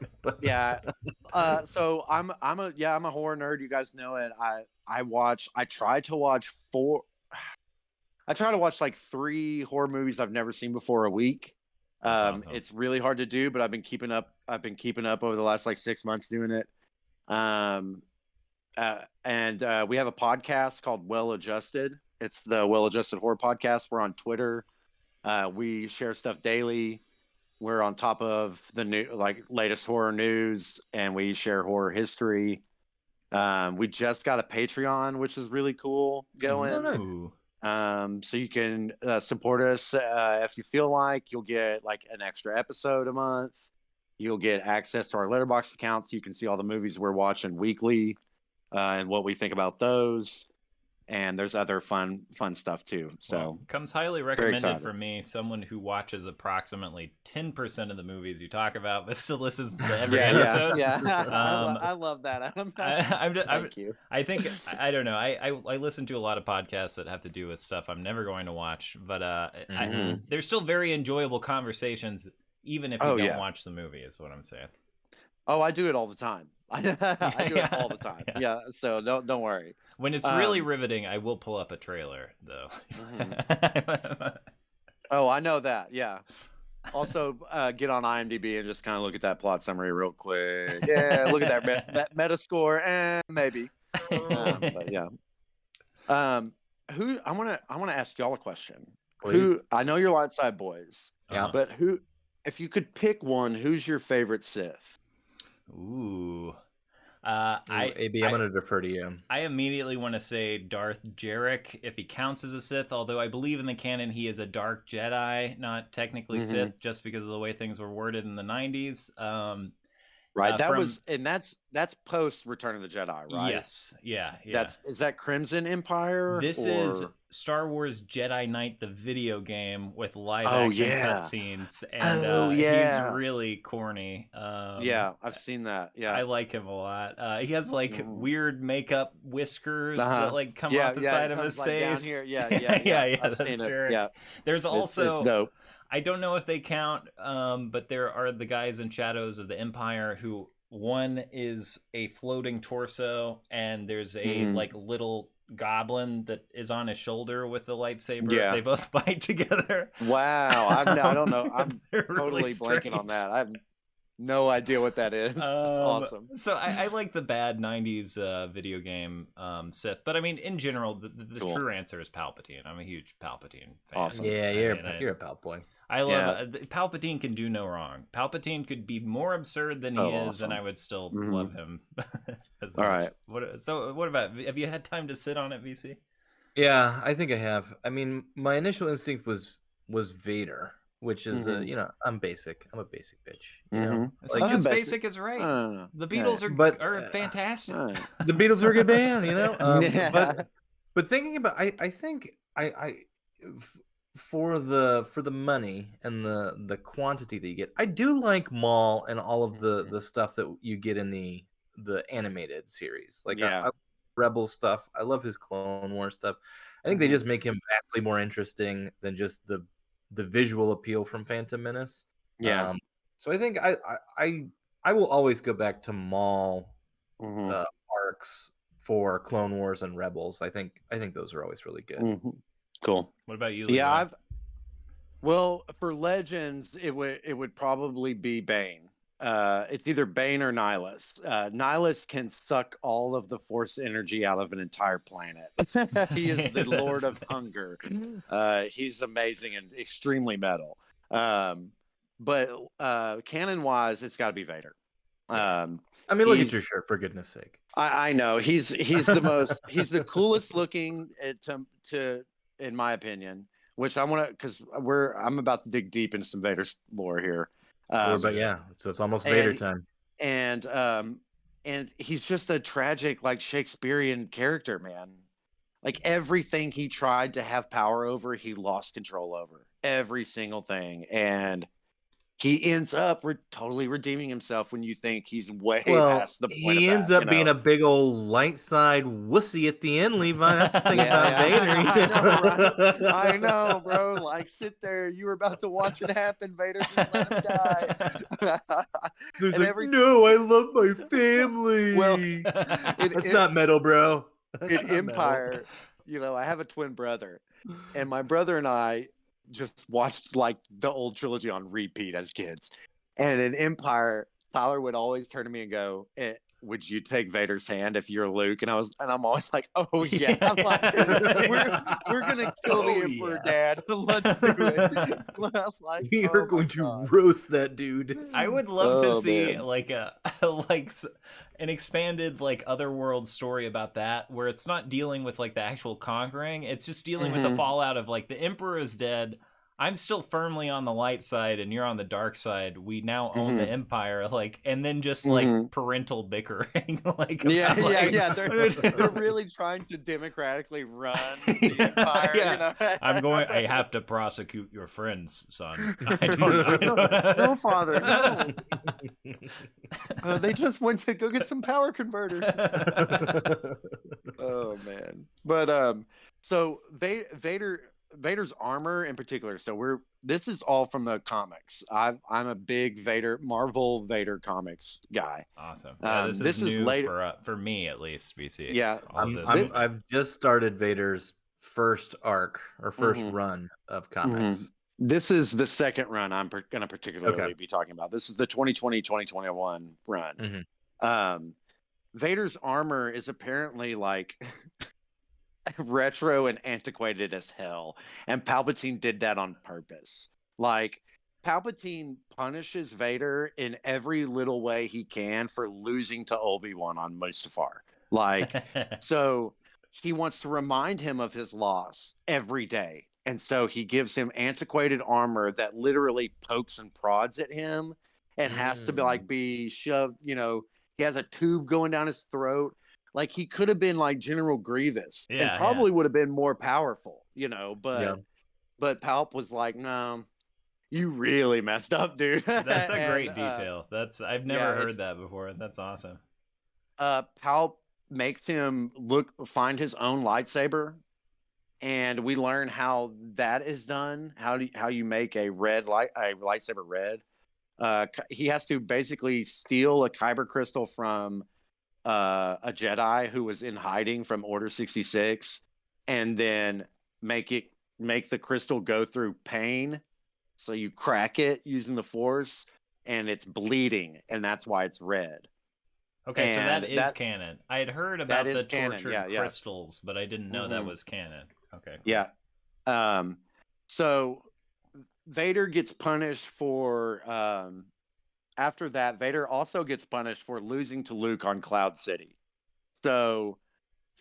So I'm a horror nerd. You guys know it. I try to watch like 3 horror movies I've never seen before a week. Awesome. It's really hard to do, but I've been keeping up over the last like 6 months doing it. And we have a podcast called Well Adjusted. It's the Well Adjusted Horror Podcast. We're on Twitter. We share stuff daily. We're on top of the new, latest horror news, and we share horror history. We just got a Patreon, which is really cool going. Oh, nice. So you can support us if you feel like. You'll get like an extra episode a month. You'll get access to our Letterboxd accounts. You can see all the movies we're watching weekly, and what we think about those. And there's other fun stuff too. So Well, comes highly very recommended excited. for me, someone who watches approximately 10% of the movies you talk about, but still listens to every episode. Yeah. I love that, Adam. Thank you. I think I don't know. I listen to a lot of podcasts that have to do with stuff I'm never going to watch, but they're still very enjoyable conversations, even if you don't watch the movie. Is what I'm saying. Oh, I do it all the time. I do it all the time. Yeah. So don't worry. When it's really riveting, I will pull up a trailer, though. Oh, I know that. Yeah. Also, get on IMDb and just kind of look at that plot summary real quick. Yeah, look at that meta score, maybe. But yeah. Who I want to ask y'all a question. Please. Who I know you're light side boys. Yeah. But who, if you could pick one, who's your favorite Sith? Ooh. AB, I'm going to defer to you. I immediately want to say Darth Jarek, if he counts as a Sith, although I believe in the canon he is a Dark Jedi, not technically Sith, just because of the way things were worded in the 90s. Right, that's post Return of the Jedi, right? Yes, yeah. Is that Crimson Empire? This is Star Wars Jedi Knight, the video game with live action cutscenes, and he's really corny. I've seen that. Yeah, I like him a lot. He has like weird makeup whiskers that like come off the side of his face. Down here. Yeah. That's true. Yeah, there's also. It's dope. I don't know if they count, but there are the guys in Shadows of the Empire who one is a floating torso, and there's a like little goblin that is on his shoulder with the lightsaber. Yeah. They both fight together. Wow, I don't know. I'm totally blanking on that. I have no idea what that is. That's awesome. So I like the bad 90s video game Sith, but I mean, in general, the true answer is Palpatine. I'm a huge Palpatine fan. Awesome. Yeah, you're a Pal boy. I love Palpatine can do no wrong. Palpatine could be more absurd than he is, and I would still love him. All right. What about, have you had time to sit on it, VC? Yeah, I think I have. I mean, my initial instinct was Vader, which is I'm basic. I'm a basic bitch. You know, like basic is right. The Beatles are fantastic. The Beatles are a good band, you know. But thinking about, I think I for the money and the quantity that you get, I do like Maul and all of the stuff that you get in the animated series. Like I Rebel stuff. I love his Clone Wars stuff. I think they just make him vastly more interesting than just the visual appeal from Phantom Menace. Yeah. So I think I will always go back to Maul arcs for Clone Wars and Rebels. I think those are always really good. Cool. What about you, Levi? Yeah, well, for Legends, it would probably be Bane. It's either Bane or Nihilus. Nihilus can suck all of the Force energy out of an entire planet. He is the Lord of Hunger. He's amazing and extremely metal. But canon-wise, it's got to be Vader. I mean, look at your shirt, for goodness sake. I know he's the most. He's the coolest looking in my opinion. Which I want to, because I'm about to dig deep into some Vader lore here. But yeah, so it's almost Vader time. And he's just a tragic, like, Shakespearean character, man. Like, everything he tried to have power over, he lost control over. Every single thing. And he ends up totally redeeming himself when you think he's way past the point. He ends up being a big old light side wussy at the end, Levi. That's the thing about Vader. I know, bro. Like, sit there. You were about to watch it happen, Vader. Just let him die. No, I love my family. Well, that's not metal, bro. In Empire, I have a twin brother, and my brother and I just watched like the old trilogy on repeat as kids. And in Empire, Tyler would always turn to me and go, would you take Vader's hand if you're Luke? And I'm always like, oh yeah. I'm like, we're gonna kill the Emperor, Dad. Let's do it. I was like, we are going to roast that dude. I would love to see like an expanded like otherworld story about that, where it's not dealing with like the actual conquering, it's just dealing with the fallout of like the Emperor is dead. I'm still firmly on the light side and you're on the dark side. We now own the Empire, like, and then just like parental bickering, like, yeah, about, like, yeah. They're really trying to democratically run the Empire. Yeah. You know? I have to prosecute your friends, son. I don't. No, father, no. They just went to go get some power converter. Oh man, but so Vader's armor in particular. So this is all from the comics. I'm a big Marvel Vader comics guy. Awesome. Yeah, this is new later for me at least. BC. Yeah, I've just started Vader's first arc or first run of comics. This is the second run I'm going to particularly be talking about. This is the 2020-2021 run. Vader's armor is apparently like retro and antiquated as hell, and Palpatine did that on purpose. Like, Palpatine punishes Vader in every little way he can for losing to Obi-Wan on Mustafar. Like, so he wants to remind him of his loss every day. And so he gives him antiquated armor that literally pokes and prods at him and has to be shoved, you know, he has a tube going down his throat. Like, he could have been like General Grievous and probably would have been more powerful, you know, but Palp was like, no, you really messed up, dude. That's a great detail. I've never heard that before. That's awesome. Palp makes him find his own lightsaber. And we learn how that is done. How you make a lightsaber red? He has to basically steal a kyber crystal from a Jedi who was in hiding from Order 66, and then make the crystal go through pain. So you crack it using the Force, and it's bleeding, and that's why it's red. Okay, and so that is canon. I had heard about the tortured crystals, but I didn't know that was canon. Okay. Yeah. So Vader gets punished for after that, Vader also gets punished for losing to Luke on Cloud City. So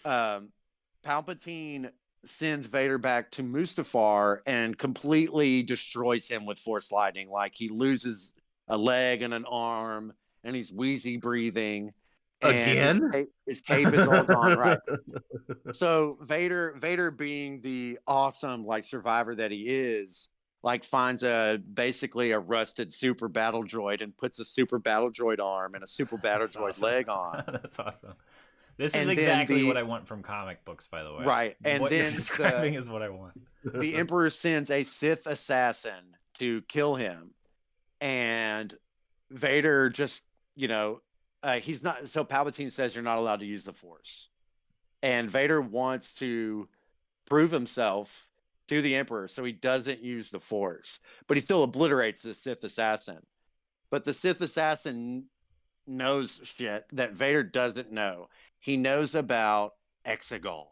Palpatine sends Vader back to Mustafar and completely destroys him with Force lightning. Like, he loses a leg and an arm, and he's wheezy breathing. Again? His cape is all gone, right? So Vader being the awesome like survivor that he is, like, finds basically a rusted super battle droid and puts a super battle droid arm and a super battle droid leg on. That's awesome. This is exactly what I want from comic books, by the way. Right, and what then you're describing is what I want. The Emperor sends a Sith assassin to kill him, and Vader just, you know. He's not. So Palpatine says you're not allowed to use the Force, and Vader wants to prove himself to the Emperor, so he doesn't use the Force, but he still obliterates the Sith assassin. But the Sith assassin knows shit that Vader doesn't know. He knows about Exegol,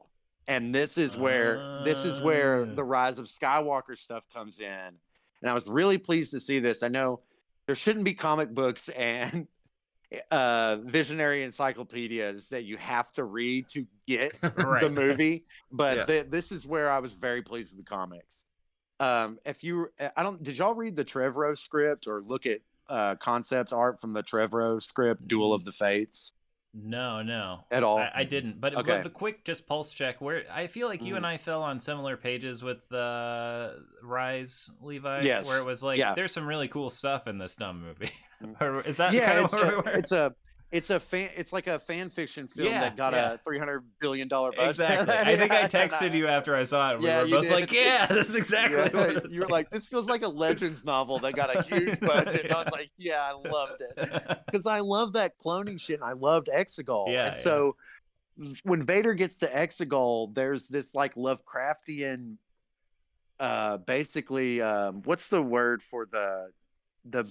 and this is where the Rise of Skywalker stuff comes in. And I was really pleased to see this. I know there shouldn't be comic books and visionary encyclopedias that you have to read to get the movie, but this is where I was very pleased with the comics. Did y'all read the Trevorrow script or look at concept art from the Trevorrow script, Duel of the Fates? No, at all. I didn't. But the quick just pulse check. Where I feel like you and I fell on similar pages with Rise, Levi. Yes. Where it was like, there's some really cool stuff in this dumb movie. Or is that kind of where we were? It's like a fan fiction film that got a $300 billion budget. Exactly. I think I texted you after I saw it. We were both like, yeah, that's exactly what you were like, this feels like a Legends novel that got a huge budget. And I was like, yeah, I loved it. Because I love that cloning shit, and I loved Exegol. And so when Vader gets to Exegol, there's this like Lovecraftian, basically, what's the word for the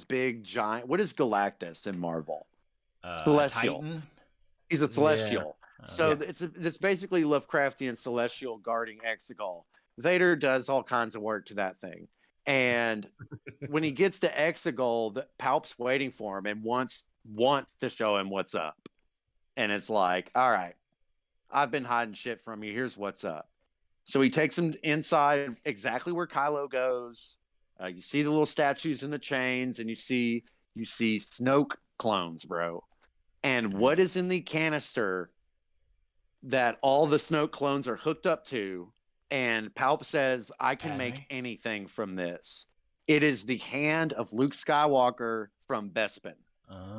big giant? What is Galactus in Marvel? Celestial. Titan? He's a celestial. So it's basically Lovecraftian celestial guarding Exegol. Vader does all kinds of work to that thing. And when he gets to Exegol, Palp's waiting for him and wants to show him what's up. And it's like, all right, I've been hiding shit from you. Here's what's up. So he takes him inside exactly where Kylo goes. You see the little statues and the chains, and you see Snoke clones, bro. And what is in the canister that all the Snoke clones are hooked up to? And Palp says, I can make anything from this. It is the hand of Luke Skywalker from Bespin.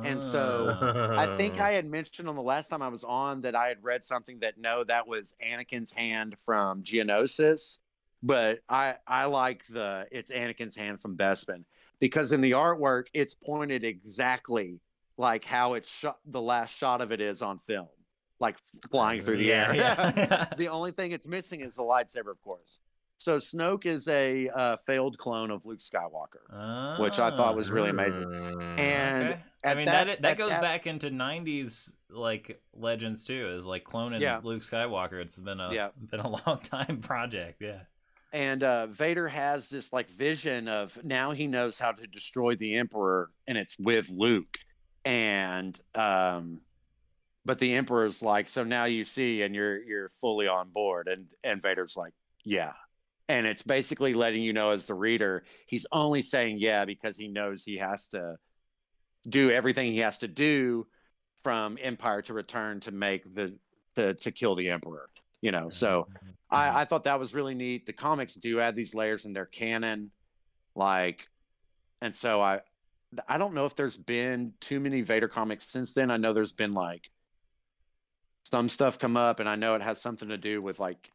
And so I think I had mentioned on the last time I was on that I had read something that no, that was Anakin's hand from Geonosis. But I like it's Anakin's hand from Bespin, because in the artwork, it's pointed exactly like how it's shot. The last shot of it is on film, like flying through the air. Yeah. The only thing it's missing is the lightsaber, of course. So Snoke is a failed clone of Luke Skywalker, which I thought was really amazing. And okay. I mean, that goes back into 90s like legends too, is like cloning Luke Skywalker. It's been a long time project. Yeah. And Vader has this like vision of now he knows how to destroy the Emperor, and it's with Luke. And but the Emperor's like, so now you see, and you're fully on board. And Vader's like, yeah. And it's basically letting you know as the reader, he's only saying yeah because he knows he has to do everything he has to do from Empire to Return to make to kill the Emperor. So I thought that was really neat. The comics do add these layers in their canon, and so I don't know if there's been too many Vader comics since then. I know there's been like some stuff come up, and I know it has something to do with like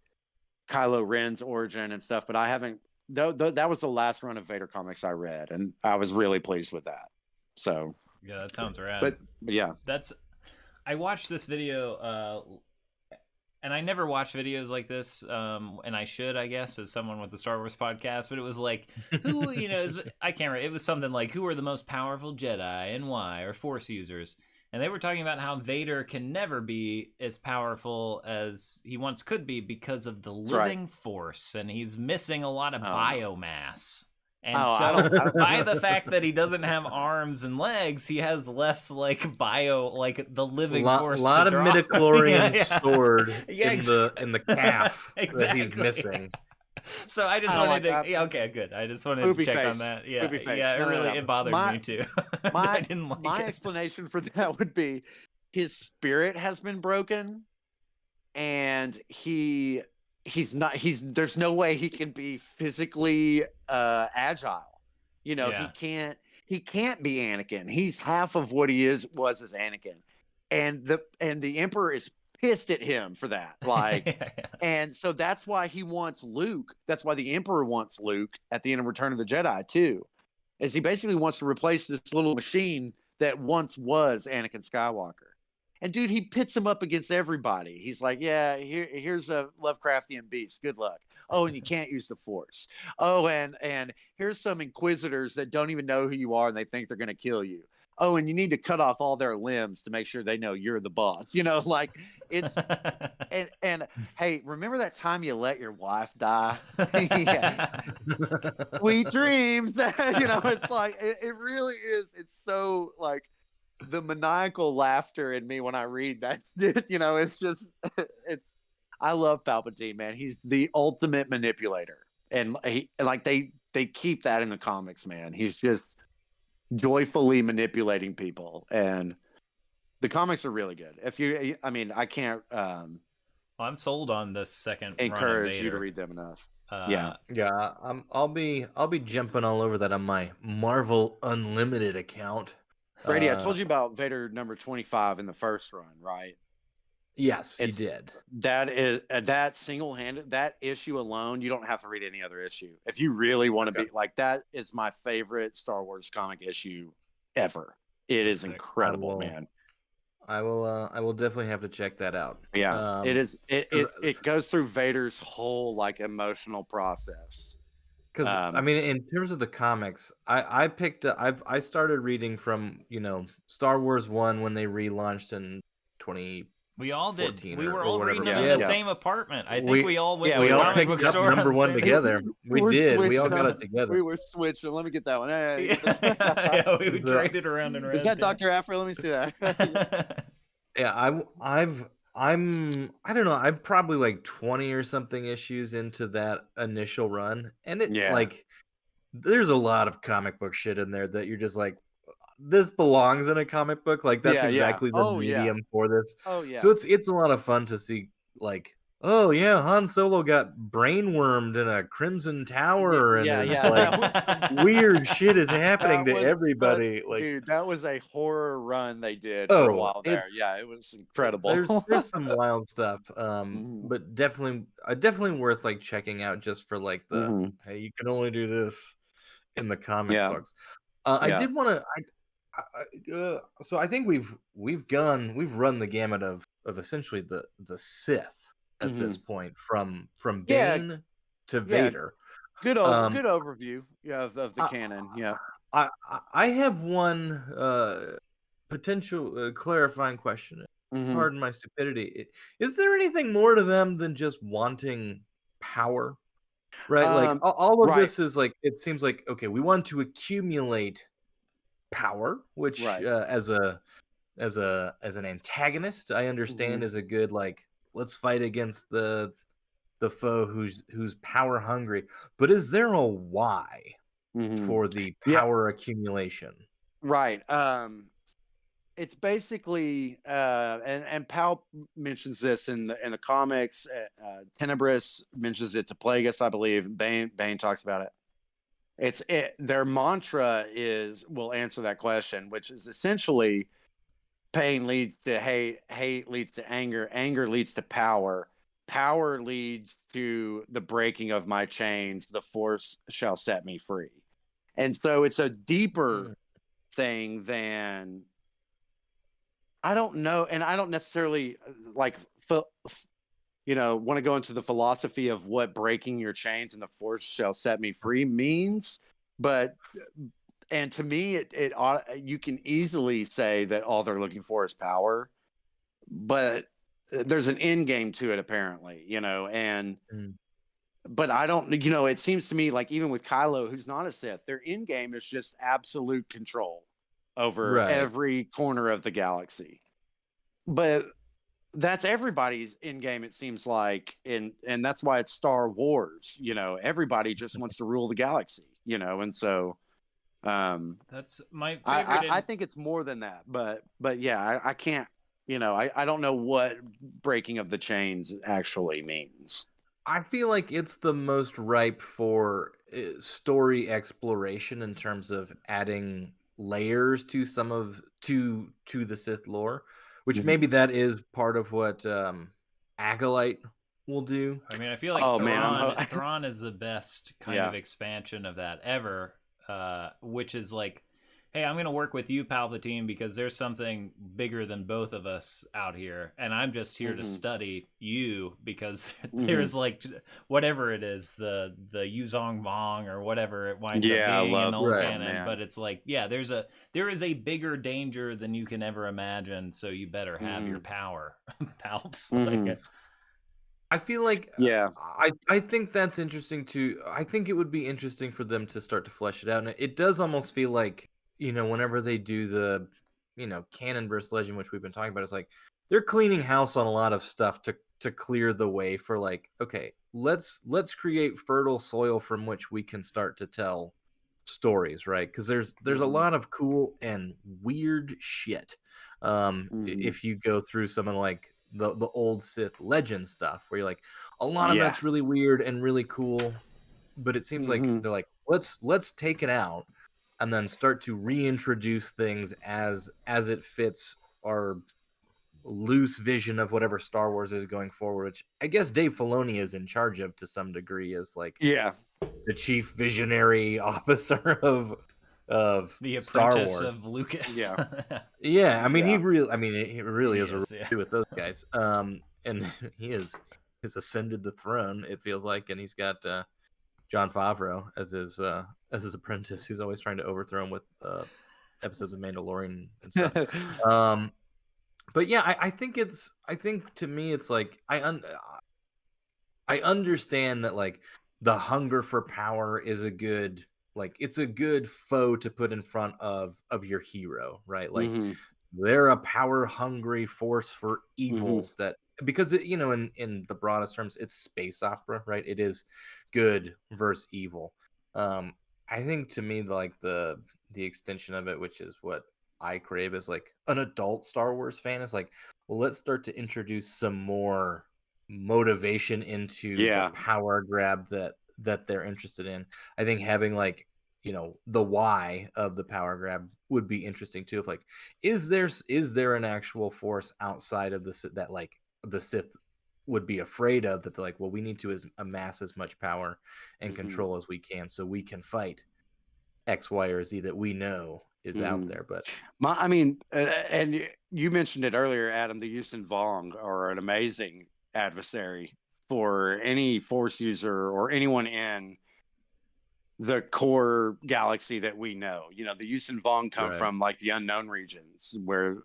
Kylo Ren's origin and stuff, but I haven't. That was the last run of Vader comics I read, and I was really pleased with that. So yeah, that sounds rad. But yeah, I watched this video. And I never watch videos like this, and I should, I guess, as someone with the Star Wars podcast. But it was like, who, I can't remember. It was something like, who are the most powerful Jedi and why, or Force users. And they were talking about how Vader can never be as powerful as he once could be because of the living Force, and he's missing a lot of biomass. And by the fact that he doesn't have arms and legs, he has less like the living Force. A lot of midichlorian stored in the calf that he's missing. So I just wanted to. Yeah, okay, good. I just wanted to check on that. Yeah, it bothered me too. I didn't like my it. explanation for that would be his spirit has been broken, and there's no way he can be physically agile. He can't be Anakin. He's half of what he was as Anakin. And the Emperor is pissed at him for that. And so that's why he wants Luke. That's why the Emperor wants Luke at the end of Return of the Jedi too. Is he basically wants to replace this little machine that once was Anakin Skywalker. And dude, he pits him up against everybody. He's like, yeah, here's a Lovecraftian beast. Good luck. Oh, and you can't use the Force. Oh, and here's some Inquisitors that don't even know who you are, and they think they're going to kill you. Oh, and you need to cut off all their limbs to make sure they know you're the boss. It's and hey, remember that time you let your wife die? Sweet dreams. It's like it really is. It's so like the maniacal laughter in me when I read that. It's just I love Palpatine, man. He's the ultimate manipulator, and they keep that in the comics, man. He's just joyfully manipulating people, and the comics are really good. I can't I'm sold on this second encourage you to read them enough. I'll be jumping all over that on my Marvel Unlimited account. Brady, I told you about Vader number 25 in the first run, right? Yes, you did. That is that single-handed, that issue alone, you don't have to read any other issue. If you really want to be like, that is my favorite Star Wars comic issue ever. It is incredible, man. I will definitely have to check that out. Yeah, it is. It goes through Vader's whole like emotional process. Because in terms of the comics, I started reading from Star Wars 1 when they relaunched in 20. We all did. We were all reading them in the same apartment. I think we all went to we the all comic book picked up store number one together. We did. We all got it together. We were switching. Let me get that one. We traded around and around. Is that Dr. Afro? Let me see that. Yeah, I don't know. I'm probably like 20 or something issues into that initial run, and there's a lot of comic book shit in there that you're just like, this belongs in a comic book. Like that's Yeah, yeah. exactly the Oh yeah. medium for this. Oh So yeah. it's a lot of fun to see like, oh yeah, Han Solo got brainwormed in a Crimson Yeah, Tower and yeah, is yeah. like That was some weird shit is happening that to was such everybody. Like, dude, that was a horror run they did for a oh, while it's there. Yeah, it was incredible. there's some wild stuff. Mhm. But definitely worth like checking out just for like the Mhm. hey, you can only do this in the comic Yeah, books. I yeah. did want to. So I think we've run the gamut of essentially the Sith at this Mhm. point from Yeah, Bane to yeah. Vader. Good Um, overview, yeah, of the I canon. Yeah. I have one potential clarifying question. Mhm. Pardon my stupidity. Is there anything more to them than just wanting power? Right? Like Um, all of right, this is like it seems like okay, we want to accumulate power, which right. as an antagonist, I understand Mhm. is a good like let's fight against the foe who's power hungry. But is there a why Mhm. for the Yeah, power accumulation? right. It's basically and Pal mentions this in the comics. Tenebris mentions it to Plagueis, I believe. Bane talks about it. Their mantra is will answer that question, which is essentially pain leads to hate, hate leads to anger, anger leads to power, power leads to the breaking of my chains, the force shall set me free. And so it's a deeper Mm, thing than I don't know, and I don't necessarily like want to go into the philosophy of what breaking your chains and the force shall set me free means, but and to me you can easily say that all they're looking for is power, but there's an end game to it apparently, and mm. but I don't, it seems to me like even with Kylo, who's not a Sith, their end game is just absolute control over Right. every corner of the galaxy. But that's everybody's end game, it seems like, and that's why it's Star Wars. Everybody just wants to rule the galaxy, and so um, That's my I, favorite I in think it's more than that. But yeah, I can't. I don't know what breaking of the chains actually means. I feel like it's the most ripe for story exploration in terms of adding layers to some of to the Sith lore, which Mhm. maybe that is part of what Acolyte will do. I mean, I feel like Oh man, Thrawn is the best kind of yeah. expansion of that ever, which is like, hey, I'm gonna work with you, Palpatine, because there's something bigger than both of us out here, and I'm just here to Hmm. study you because Hmm. there's like whatever it is, the Yuzong Vong or whatever it winds up Yeah, I being in love. old Right. Oh canon, man. but it's like, yeah, there is a bigger danger than you can ever imagine, so you better have your Hmm. power, Palps. Hmm. Like, I feel like Yeah. I think that's interesting too. I think it would be interesting for them to start to flesh it out, and it does almost feel like whenever they do the canon versus legend, which we've been talking about, it's like they're cleaning house on a lot of stuff to clear the way for like okay, let's create fertile soil from which we can start to tell stories, right? Because there's a Hmm. lot of cool and weird shit. Hmm. If you go through some of like the old Sith legend stuff, where you're like, a lot of Yeah. that's really weird and really cool, but it seems like Hmm. they're like, let's take it out and then start to reintroduce things as it fits our loose vision of whatever Star Wars is going forward, which I guess Dave Filoni is in charge of to some degree, as like Yeah. the chief visionary officer of the Star apprentice Wars. of Lucas. Yeah. Yeah, Yeah. he really He is a real is, yeah. do with those guys. And he has ascended the throne. It feels like, and he's got John Favreau as his apprentice, who's always trying to overthrow him with episodes of Mandalorian and stuff. Um, but yeah, I think to me it's like I understand that like the hunger for power is a good like it's a good foe to put in front of your hero, right? Like Hmm. they're a power hungry force for Hmm. evil that because in the broadest terms it's space opera, right? It is good versus evil. Um I think to me, like the extension of it, which is what I crave as like an adult Star Wars fan, is like, well, let's start to introduce some more motivation into the Yeah. power grab that they're interested in. I think having like, the why of the power grab would be interesting too. If like, is there an actual force outside of that like the Sith would be afraid of, that they're like, well, we need to amass as much power and hmm control as we can so we can fight X, Y, or Z that we know is out hmm there. But I mean, and you mentioned it earlier, Adam. The Yuuzhan Vong are an amazing adversary for any Force user or anyone in the core galaxy that we know. You know, the Yuuzhan Vong come right, from like the unknown regions where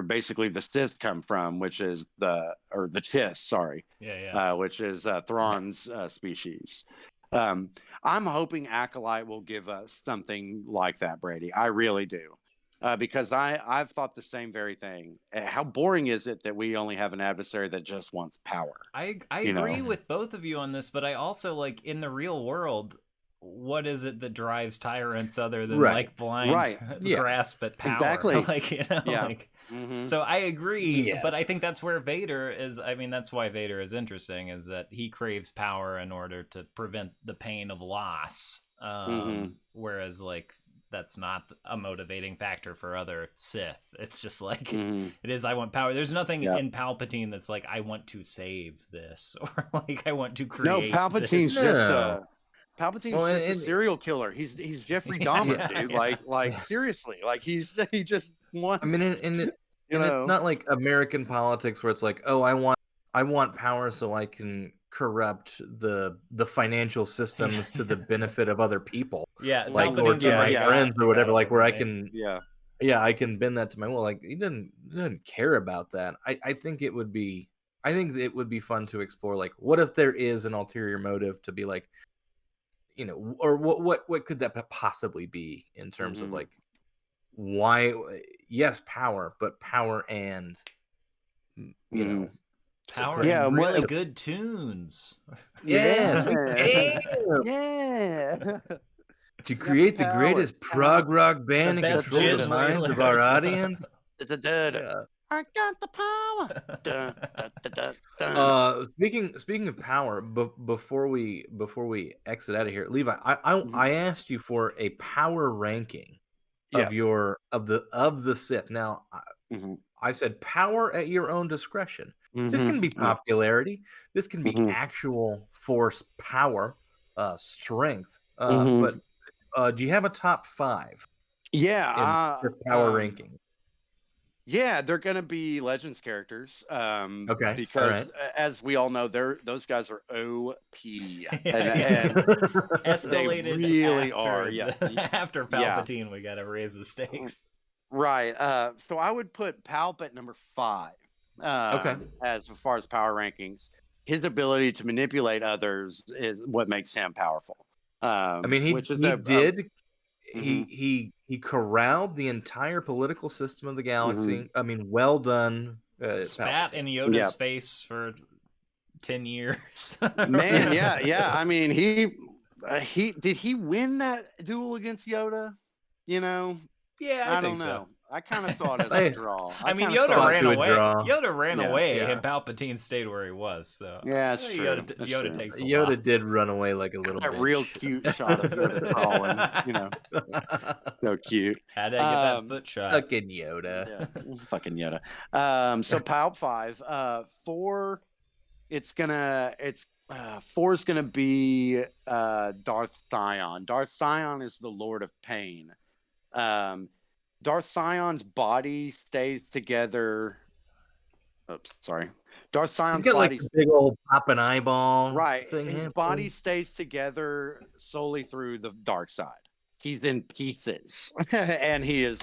basically the Sith come from, which is the Chiss, sorry, Yeah. which is Thrawn's species. Um, I'm hoping Acolyte will give us something like that, Brady. I really do. Because I've thought the same very thing. How boring is it that we only have an adversary that just wants power? I You agree know? with both of you on this, but I also like in the real world, what is it that drives tyrants other than right, like blind Right. yeah, grasp at power? Exactly. Like, Yeah. like hmm so I agree, yeah, but I think that's where Vader is. I mean, that's why Vader is interesting, is that he craves power in order to prevent the pain of loss. hmm Whereas like that's not a motivating factor for other Sith. It's just like hmm it is. I want power. There's nothing Yeah. in Palpatine that's like I want to save this or like I want to No, create this. no. Well, Palpatine's just a serial killer. He's Jeffrey Dahmer, yeah, dude. Yeah. Like seriously, like he just I wants, mean, and it's you not like American politics where it's like, oh, I want power so I can corrupt the financial systems to the benefit of other people, Yeah, like, or Palpatine's to Yeah, already my yeah, friends or got whatever, a like where living I wage. can, yeah. yeah, I can bend that to my will. Like he didn't care about that. I think it would be, I think it would be fun to explore. Like, what if there is an ulterior motive to be like, or what could that possibly be in terms of hmm like why? Yes, power, but power and you hmm know to Power put Yeah, and and really what? good tunes. yeah, sweet Yeah, damn, yeah. to We got the create the power. greatest prog rock The band and best control the jizz minds of our wailers. audience. Da-da-da-da. Yeah. I got the power. Dun, dun, dun, dun, dun. Speaking of power, before we exit out of here, Levi, Mhm. I asked you for a power ranking Yeah. of the Sith. Now, hmm I said power at your own discretion. This hmm can be Yeah. popularity. This can be hmm actual force power, strength. hmm But do you have a top five Yeah. in Sith power rankings? Yeah, they're gonna be Legends characters, Okay, all because right. as we all know, those guys are OP, and Yeah. they Escalated really are. after Yeah, after yeah, Palpatine. We got to raise the stakes. right. So I would put Palp at number 5, Okay. as far as power rankings. His ability to manipulate others is what makes him powerful. I mean, Which is he did mhm, he corralled the entire political system of the mhm. galaxy. I mean, well done, Spat in Palpatine. Yeah, Yoda's face for 10 years. man. Yeah. Yeah, yeah. I mean, he did he win that duel against Yoda? You know, Yeah, I I think don't so. know. I kind of saw it as a They draw. I I mean, kind of Yoda saw it fought as ran to a away. draw. Yoda ran yeah, away, Yeah. and Palpatine stayed where he was. So yeah. That's true. That's Yoda true. takes the Yoda loss. did run away like a little That real bitch. cute shot of Yoda crawling. So cute. Had to get that Um, foot shot. Fucking Yoda. yeah, fucking Yoda. So Palp 5, 4. It's 4 is gonna be Darth Sion. Darth Sion is the Lord of Pain. Um, Darth Sion's body stays together. Oops, sorry. Darth He's Sion's got like body, the big old popping eyeball right? thing His happening. body stays together solely through the dark side. He's in pieces, and he is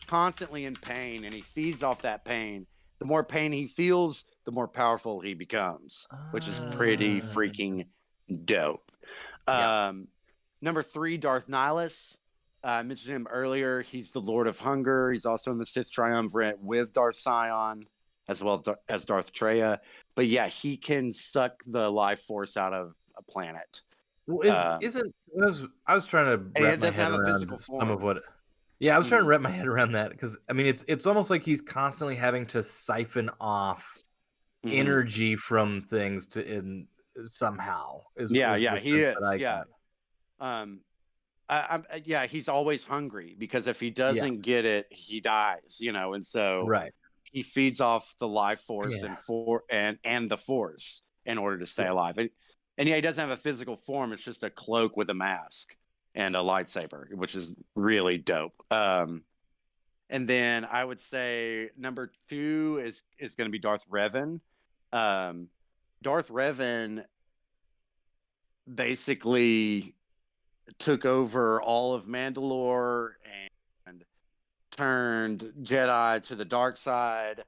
constantly in pain, and he feeds off that pain. The more pain he feels, the more powerful he becomes, which is pretty Ah. freaking dope. Yeah. Number 3, Darth Nihilus. I mentioned him earlier. He's the Lord of Hunger. He's also in the Sith Triumvirate with Darth Sion, as well as Darth Treya. But yeah, he can suck the life force out of a planet. Well, Um, isn't I was trying to and wrap it my doesn't head have a around physical some of form. what. Yeah, I was trying to Mhm. wrap my head around that because I mean it's almost like he's constantly having to siphon off Mhm. energy from things to in somehow Yeah, is yeah, the he sense that is. I Yeah. got. Um, yeah, he's always hungry because if he Yeah, doesn't get it, he dies. And so right. he feeds off the life force Yeah. and the force in order to stay So alive. And yeah, he doesn't have a physical form. It's just a cloak with a mask and a lightsaber, which is really dope. And then I would say number two is going to be Darth Revan. Um, Darth Revan basically took over all of Mandalore and turned Jedi to the dark side.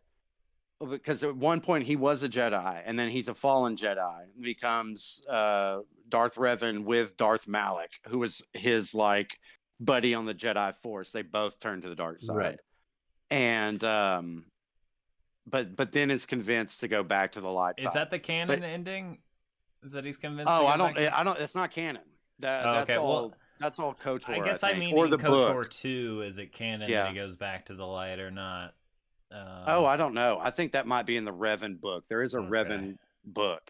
Because at one point he was a Jedi, and then he's a fallen Jedi. Becomes Darth Revan with Darth Malak, who was his like buddy on the Jedi Force. They both turned to the dark right. side, and but then is convinced to go back to the light Is side. that the canon But ending? Is that he's convinced to oh, go back to? I don't. It's not canon. Oh, That's okay. Well, all. That's all I KOTOR, I guess I think, mean or in the book. KOTOR 2, is it canon that he Yeah. goes back to the light or not? Oh, I don't know. I think that might be in the Revan book. There is a Okay. Revan book.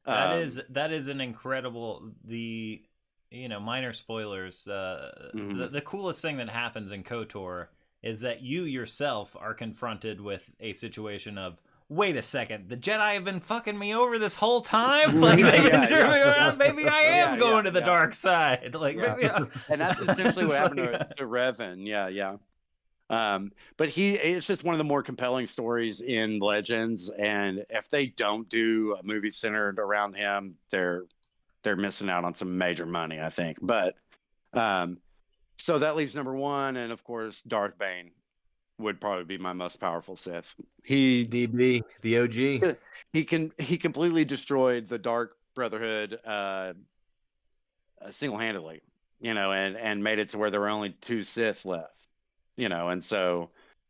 That is an incredible minor spoilers. Mhm. The coolest thing that happens in KOTOR is that you yourself are confronted with a situation of, wait a second, the Jedi have been fucking me over this whole time. Like they've been Yeah, turning me yeah. around. Maybe I am Yeah, going to the yeah. dark side. Like Yeah. maybe, And that's essentially what It's happened like- to Revan. Yeah, yeah. But it's just one of the more compelling stories in Legends, and if they don't do a movie centered around him, they're missing out on some major money, I think. But um, so that leaves number one, and of course, Darth Bane would probably be my most powerful Sith. He DB, the OG. he completely destroyed the Dark Brotherhood single handedly, and made it to where there were only two Sith left, and so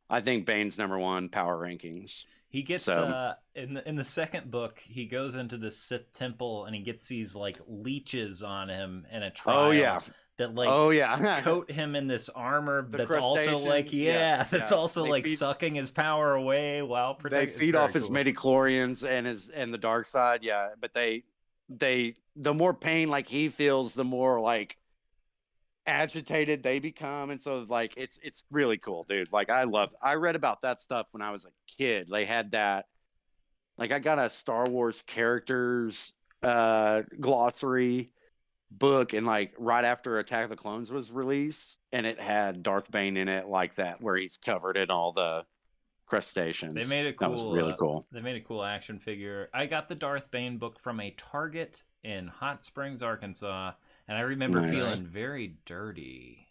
I think Bane's number one power rankings. he gets So in the second book, he goes into the Sith temple and he gets these like leeches on him in a trial. oh yeah, That like oh yeah, coat him in this armor the that's also like crustaceans, that's yeah. also They like feed sucking his power away while they protecting. feed off his midichlorians and the dark side, yeah. But they the more pain like he feels, the more like agitated they become, and so like it's really cool, dude. Like I read about that stuff when I was a kid. They had that, like, I got a Star Wars characters glossary book, and like right after Attack of the Clones was released, and it had Darth Bane in it, like that, where he's covered in all the crustaceans. They made a That was cool. really cool. They made a cool action figure. I got the Darth Bane book from a Target in Hot Springs, Arkansas, and I remember Nice. feeling very dirty.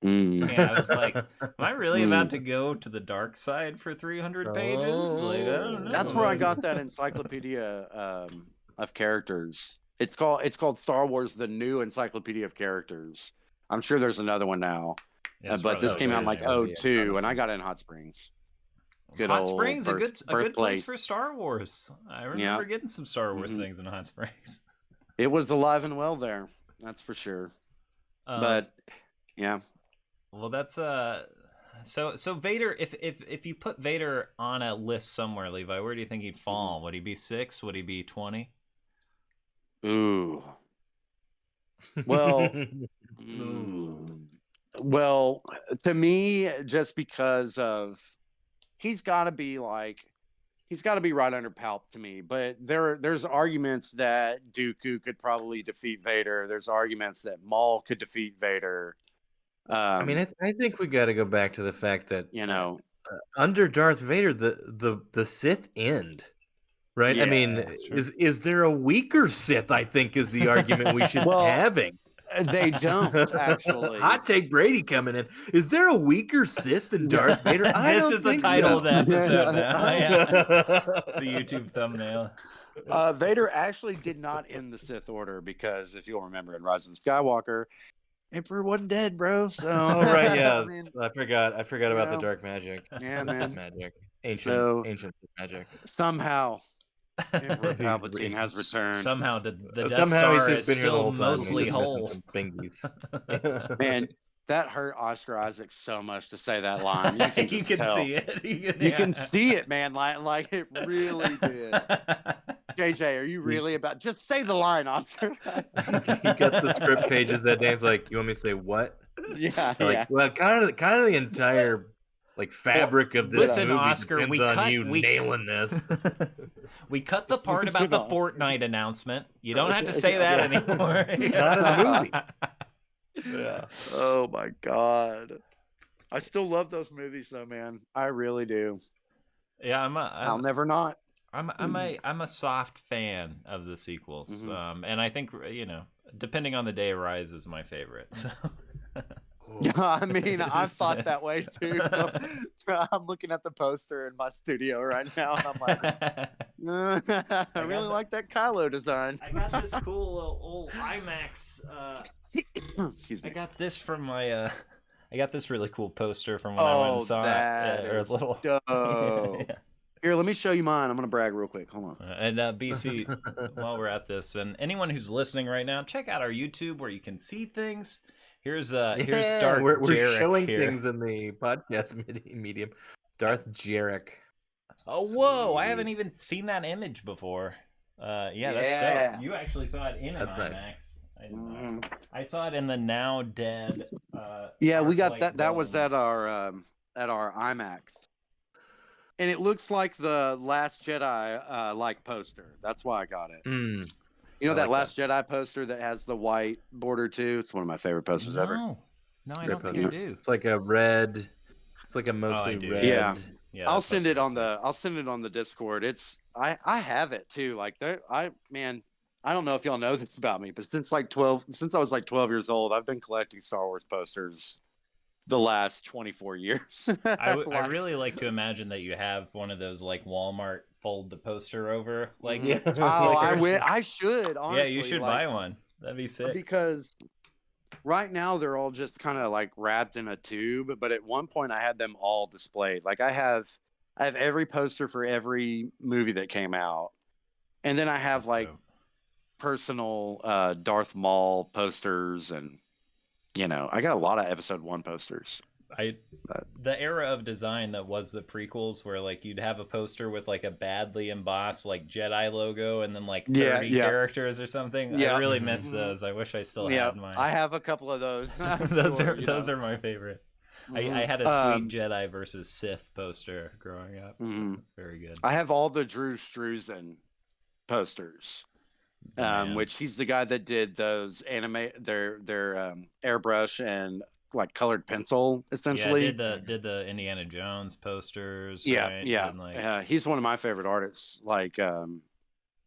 Mm. Yeah, I was like, "Am I really about to go to the dark side for 300 pages?" Like, I don't know. That's where I got that encyclopedia of characters. It's called Star Wars: The New Encyclopedia of Characters. I'm sure there's another one now, Yeah, it's but this probably came out in there. like 02, and I got it in Hot Springs. Good Hot old Springs, a good place birthplace. for Star Wars. I remember getting some Star Wars Mhm. things in Hot Springs. It was alive and well there, that's for sure. But yeah, well, that's so Vader. If you put Vader on a list somewhere, Levi, where do you think he'd fall? Would he be 6? Would he be 20? ooh, well, well, to me, just because of he's got to be right under Palp to me. But there's arguments that Dooku could probably defeat Vader. There's arguments that Maul could defeat Vader. I mean, I think we got to go back to the fact that under Darth Vader, the Sith end, right? Yeah, I mean, is there a weaker Sith? I think is the argument we should be having. They don't actually. Hot take Brady coming in. Is there a weaker Sith than Darth Vader? This is the title of the episode now. Yeah. It's the YouTube thumbnail. Vader actually did not end the Sith Order because, if you'll remember, in Rise of Skywalker, Emperor wasn't dead, bro. So right, yeah, I forgot about the dark magic. Yeah, man. man. Magic, ancient Sith magic. Somehow, Emperor Palpatine has returned. Somehow the Death Somehow he's Star just is been here the still whole time. mostly He's just missing whole. some fingies. Man, that hurt Oscar Isaac so much to say that line. You can just tell. See it. You can see it, man. Like it really did. JJ, are you really about? Just say the line, Oscar. He got the script pages that day. He's like, "You want me to say what?" Yeah, Like, yeah. well, kind of the entire like fabric of this Listen, movie Oscar, depends on you nailing this. We cut the part about the Fortnite announcement. You don't have to say that anymore. It's not in the movie. Yeah. Oh my god. I still love those movies though, man. I really do. Yeah, I'll never not. I'm a soft fan of the sequels, and I think depending on the day, Rise is my favorite. So. Yeah, I mean, I've thought that way too. I'm looking at the poster in my studio right now, and I'm like, I really like that Kylo design. I got this cool old IMAX. Excuse me. I got this from my. I got this really cool poster from when I went and saw it. Or a little. Dope. Yeah. Here, let me show you mine. I'm gonna brag real quick. Hold on. And BC, while we're at this, and anyone who's listening right now, check out our YouTube where you can see things. Here's Darth we're Jarek showing here. things in the podcast medium. Darth Jarek. Oh, whoa! I haven't even seen that image before. Yeah, that's dope. You actually saw it in an IMAX. Nice. I saw it in the now dead. Yeah, we got that. That Dome. was at our IMAX, and it looks like the Last Jedi like poster. That's why I got it. You know that Last Jedi poster that has the white border too? It's one of my favorite posters ever. No, I don't think you do. It's like a red. It's like a mostly red. Yeah. I'll that send it on poster the Discord. I have it too. Like I don't know if y'all know this about me, but since I was like 12 years old, I've been collecting Star Wars posters the last 24 years. I really like to imagine that you have one of those like Walmart fold the poster over like I should honestly. Yeah, you should buy one. That'd be sick. Because right now they're all just kind of like wrapped in a tube, but at one point I had them all displayed. Like I have every poster for every movie that came out. And then I have personal Darth Maul posters, and I got a lot of episode 1 posters. The era of design that was the prequels, where like you'd have a poster with like a badly embossed like Jedi logo and then like 30 characters or something. I really miss those. I wish I still had mine. I have a couple of those. Those are my favorite. I had a sweet Jedi versus Sith poster growing up. That's very good. I have all the Drew Struzan posters. Which he's the guy that did those their airbrush and like colored pencil essentially. Yeah, did the Indiana Jones posters. Yeah, right? yeah. He's one of my favorite artists. Like,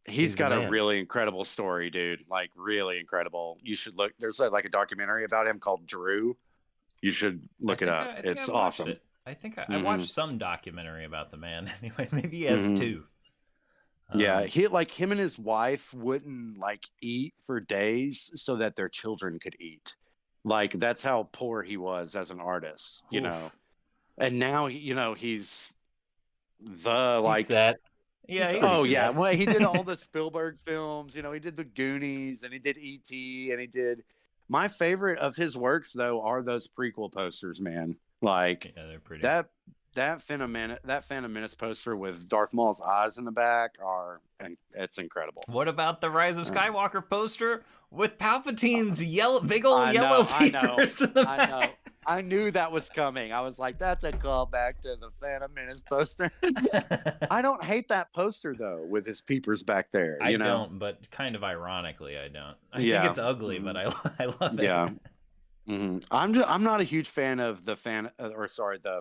he's got a really incredible story, dude. Like, really incredible. You should look. There's like a documentary about him called Drew. You should look it up. It's awesome. I think I watched some documentary about the man. Anyway, maybe he has two. Yeah, him and his wife wouldn't like eat for days so that their children could eat. Like that's how poor he was as an artist, know. And now he's the like that. Yeah. Well, he did all the Spielberg films. He did the Goonies and he did E.T. and he did. My favorite of his works though are those prequel posters, man. Like they're pretty. That Phantom Menace poster with Darth Maul's eyes in the back it's incredible. What about the Rise of Skywalker poster with Palpatine's big old yellow papers in the back? I know. I knew that was coming. I was like, that's a callback to the Phantom Menace poster. I don't hate that poster though, with his peepers back there. I don't, but kind of ironically, I don't. I think it's ugly, but I love it. Yeah. I'm not a huge fan of the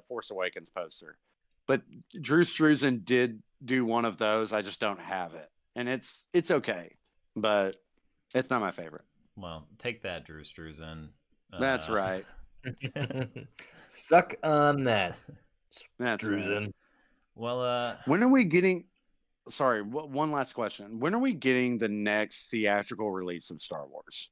Force Awakens poster, but Drew Struzan did do one of those. I just don't have it, and it's okay, but it's not my favorite. Well, take that, Drew Struzan. That's right. Suck on that. That's Struzan. Right. Well, when are we getting? Sorry, one last question. When are we getting the next theatrical release of Star Wars?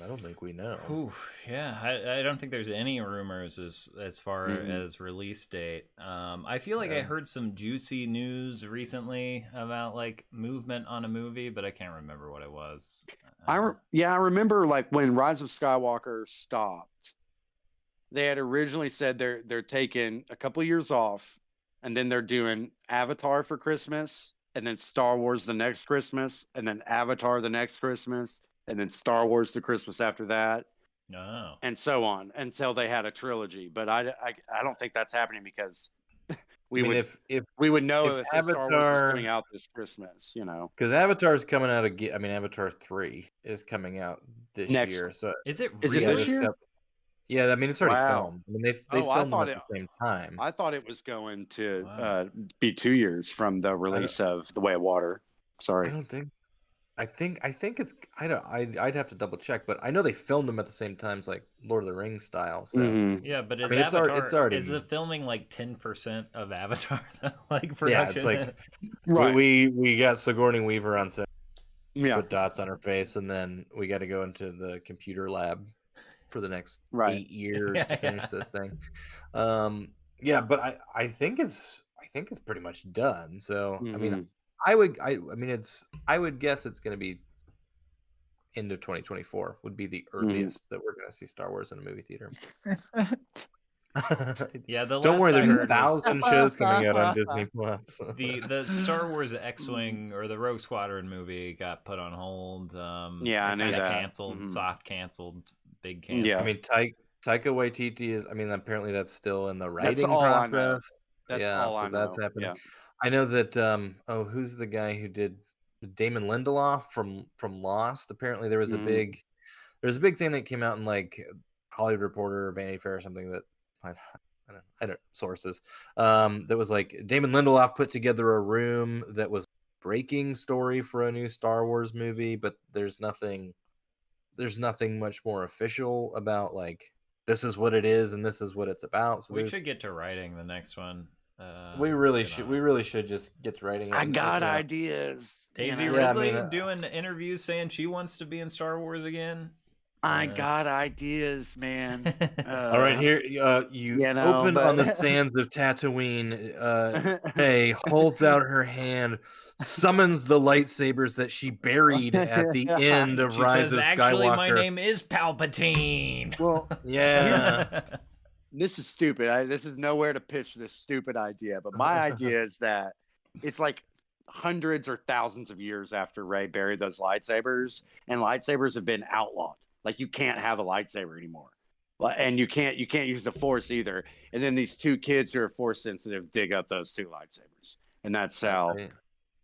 I don't think we know. Ooh, yeah, I don't think there's any rumors as far Mm-mm. as release date. I feel like I Yeah. heard some juicy news recently about like movement on a movie, but I can't remember what it was. I remember like when Rise of Skywalker stopped. They had originally said they're taking a couple of years off, and then they're doing Avatar for Christmas, and then Star Wars the next Christmas, and then Avatar the next Christmas, and then Star Wars the Christmas after that, Oh, and so on until they had a trilogy. But I don't think that's happening because I mean, we would know if if the Star Wars was coming Avatar, out this Christmas, because Avatar's coming out again. I mean, Avatar 3 is coming out this next. year. So is it Is it yeah, really? this year? yeah, I mean, it's already Wow. filmed. I mean, they Oh, I filmed them thought at the same time. I thought it was going to Wow. be 2 years from the release of The Way of Water. I Sorry. don't think. I think it's. I don't. I'd have to double check, but I know they filmed them at the same times, like Lord of the Rings style. So Mhm. Yeah, but I is mean, Avatar it's already. is the filming like 10% of Avatar like Yeah, it's production? like Right. we got Sigourney Weaver on set, Yeah. put dots on her face, and then we got to go into the computer lab for the next Right. 8 years Yeah, to finish yeah. this thing. Yeah, but I think it's pretty much done. So I mean, Mhm. I would guess it's going to be end of 2024 would be the Mhm. earliest that we're going to see Star Wars in a movie theater. Yeah, the Don't last worry, I there's heard was 1,000 shows coming out on Disney Plus. the Star Wars X-wing or the Rogue Squadron movie got put on hold. Yeah, I knew kind of that. canceled, Mhm. soft canceled, big cancel. Yeah. I mean, Taika Waititi is. I mean, apparently that's still in the That's writing all I know. process. That's Yeah, all so I that's know. happening. Yeah. I know that. Who's the guy who did Damon Lindelof from Lost? Apparently, Mhm. there's a big thing that came out in like Hollywood Reporter or Vanity Fair or something that I don't sources. That was like Damon Lindelof put together a room that was breaking story for a new Star Wars movie, but there's nothing much more official about like this is what it is and this is what it's about. So We should get to writing the next one. we Let's really get should on it. just get to writing it. I And, got you know, ideas. Daisy Yeah, I Ridley mean, doing interviews saying she wants to be in Star Wars again. I got ideas, man. all right, here you open on the sands of Tatooine. Hey, holds out her hand, summons the lightsabers that she buried at the end of She Rise says, of "Actually, my Skywalker." name is Palpatine." Well, Yeah. this is stupid. This is nowhere to pitch this stupid idea, but my idea is that it's like hundreds or thousands of years after Rey buried those lightsabers, and lightsabers have been outlawed. Like you can't have a lightsaber anymore, and you can't use the Force either. And then these two kids who are Force sensitive dig up those two lightsabers, and that's how. That's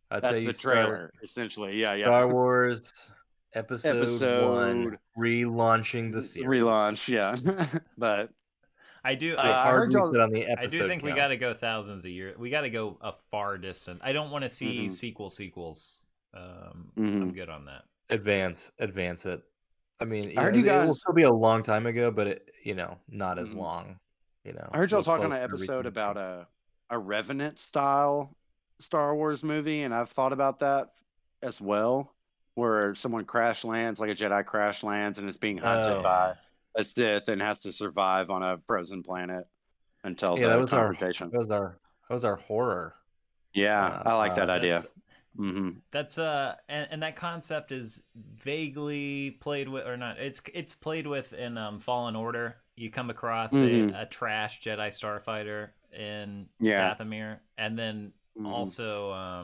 how That's you the start trailer, essentially. Yeah, yeah. Star Wars Episode 1, Episode relaunching the series. relaunch, yeah. But I do. A hard heard y'all- reset on the I episode do think we count. got to go thousands a year. We got to go a far distance. I don't want to see sequels. I'm good on that. Advance it. I mean, I heard you it will guys- still be a long time ago, but it, not as long. I heard y'all we'll talk on close an episode everything. about a Revenant style Star Wars movie, and I've thought about that as well, where someone crash lands, like a Jedi crash lands, and is being hunted by a Sith and has to survive on a frozen planet until that the was confrontation. that was our horror. Yeah, I like that idea. That's and that concept is vaguely played with, or not. It's played with in Fallen Order. You come across a trash Jedi starfighter in Dathomir, and then also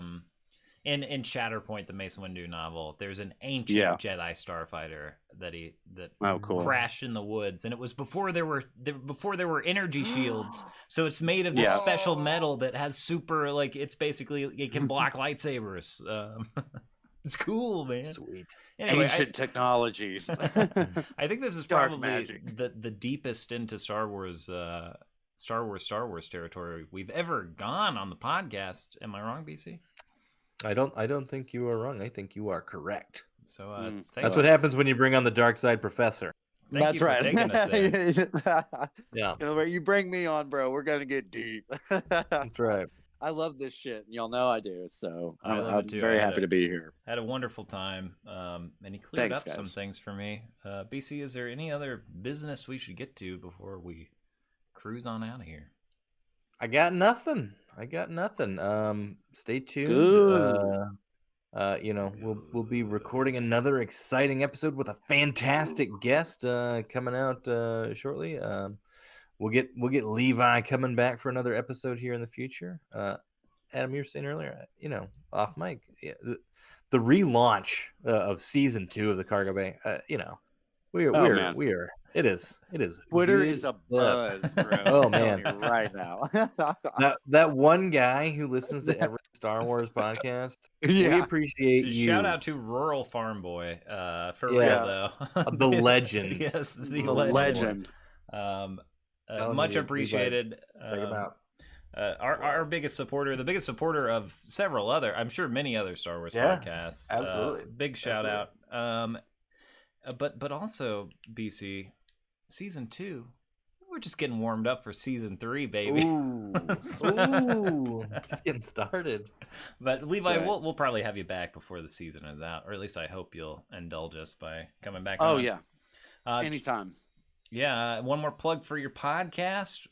in Shatterpoint, the Mace Windu novel, there's an ancient Jedi starfighter that crashed in the woods, and it was before there were energy shields, so it's made of this special metal that has super, like, it's basically, it can block lightsabers. It's cool, man. Sweet. Anyway, ancient technologies. I think this is probably the deepest into Star Wars territory we've ever gone on the podcast. Am I wrong, BC? I don't think you are wrong. I think you are correct. So that's what happens when you bring on the dark side professor. Thank you for taking us there. Yeah. You bring me on, bro. We're gonna get deep. That's right. I love this shit, and y'all know I do. So I love I'm it too. very happy to be here. Had a wonderful time, and he cleared Thanks, up some guys. things for me. BC, is there any other business we should get to before we cruise on out of here? I got nothing. Stay tuned. Good. We'll be recording another exciting episode with a fantastic guest coming out shortly. We'll get Levi coming back for another episode here in the future. Adam, you were saying earlier, off mic, the relaunch of season 2 of the Cargo Bay. We are. It is. Twitter good is a stuff. buzz, bro. Oh I'm telling man, you right now. that one guy who listens to every Star Wars podcast. We Yeah. appreciate you. Shout out to Rural Farm Boy, for Yes. real though. The legend. Yes, the The legend. legend. Much appreciated. Check him out. Our biggest supporter, the biggest supporter of several other, I'm sure many other Star Wars Yeah, podcasts. absolutely. Big shout out. But also BC, season 2, we're just getting warmed up for season 3, baby. Ooh, just getting started. But Levi, right. we'll probably have you back before the season is out, or at least I hope you'll indulge us by coming back. Oh on. yeah. Anytime. Yeah. One more plug for your podcast.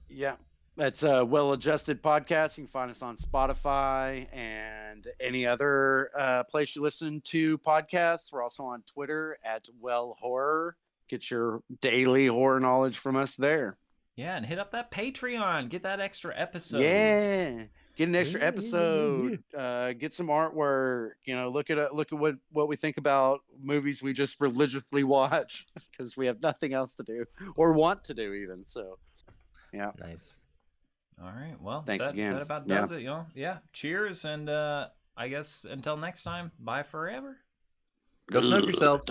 Yeah. That's a Well-Adjusted Podcast. You can find us on Spotify and any other place you listen to podcasts. We're also on Twitter at Well Horror. Get your daily horror knowledge from us there. Yeah, and hit up that Patreon. Get that extra episode. Yeah. Get an extra Yeah. episode. Get some artwork. Look at what we think about movies we just religiously watch because we have nothing else to do or want to do even. So, yeah. Nice. All right. Well, Thanks again. That about does it, y'all. Yeah. Cheers, and I guess until next time, bye forever. Go snook yourselves.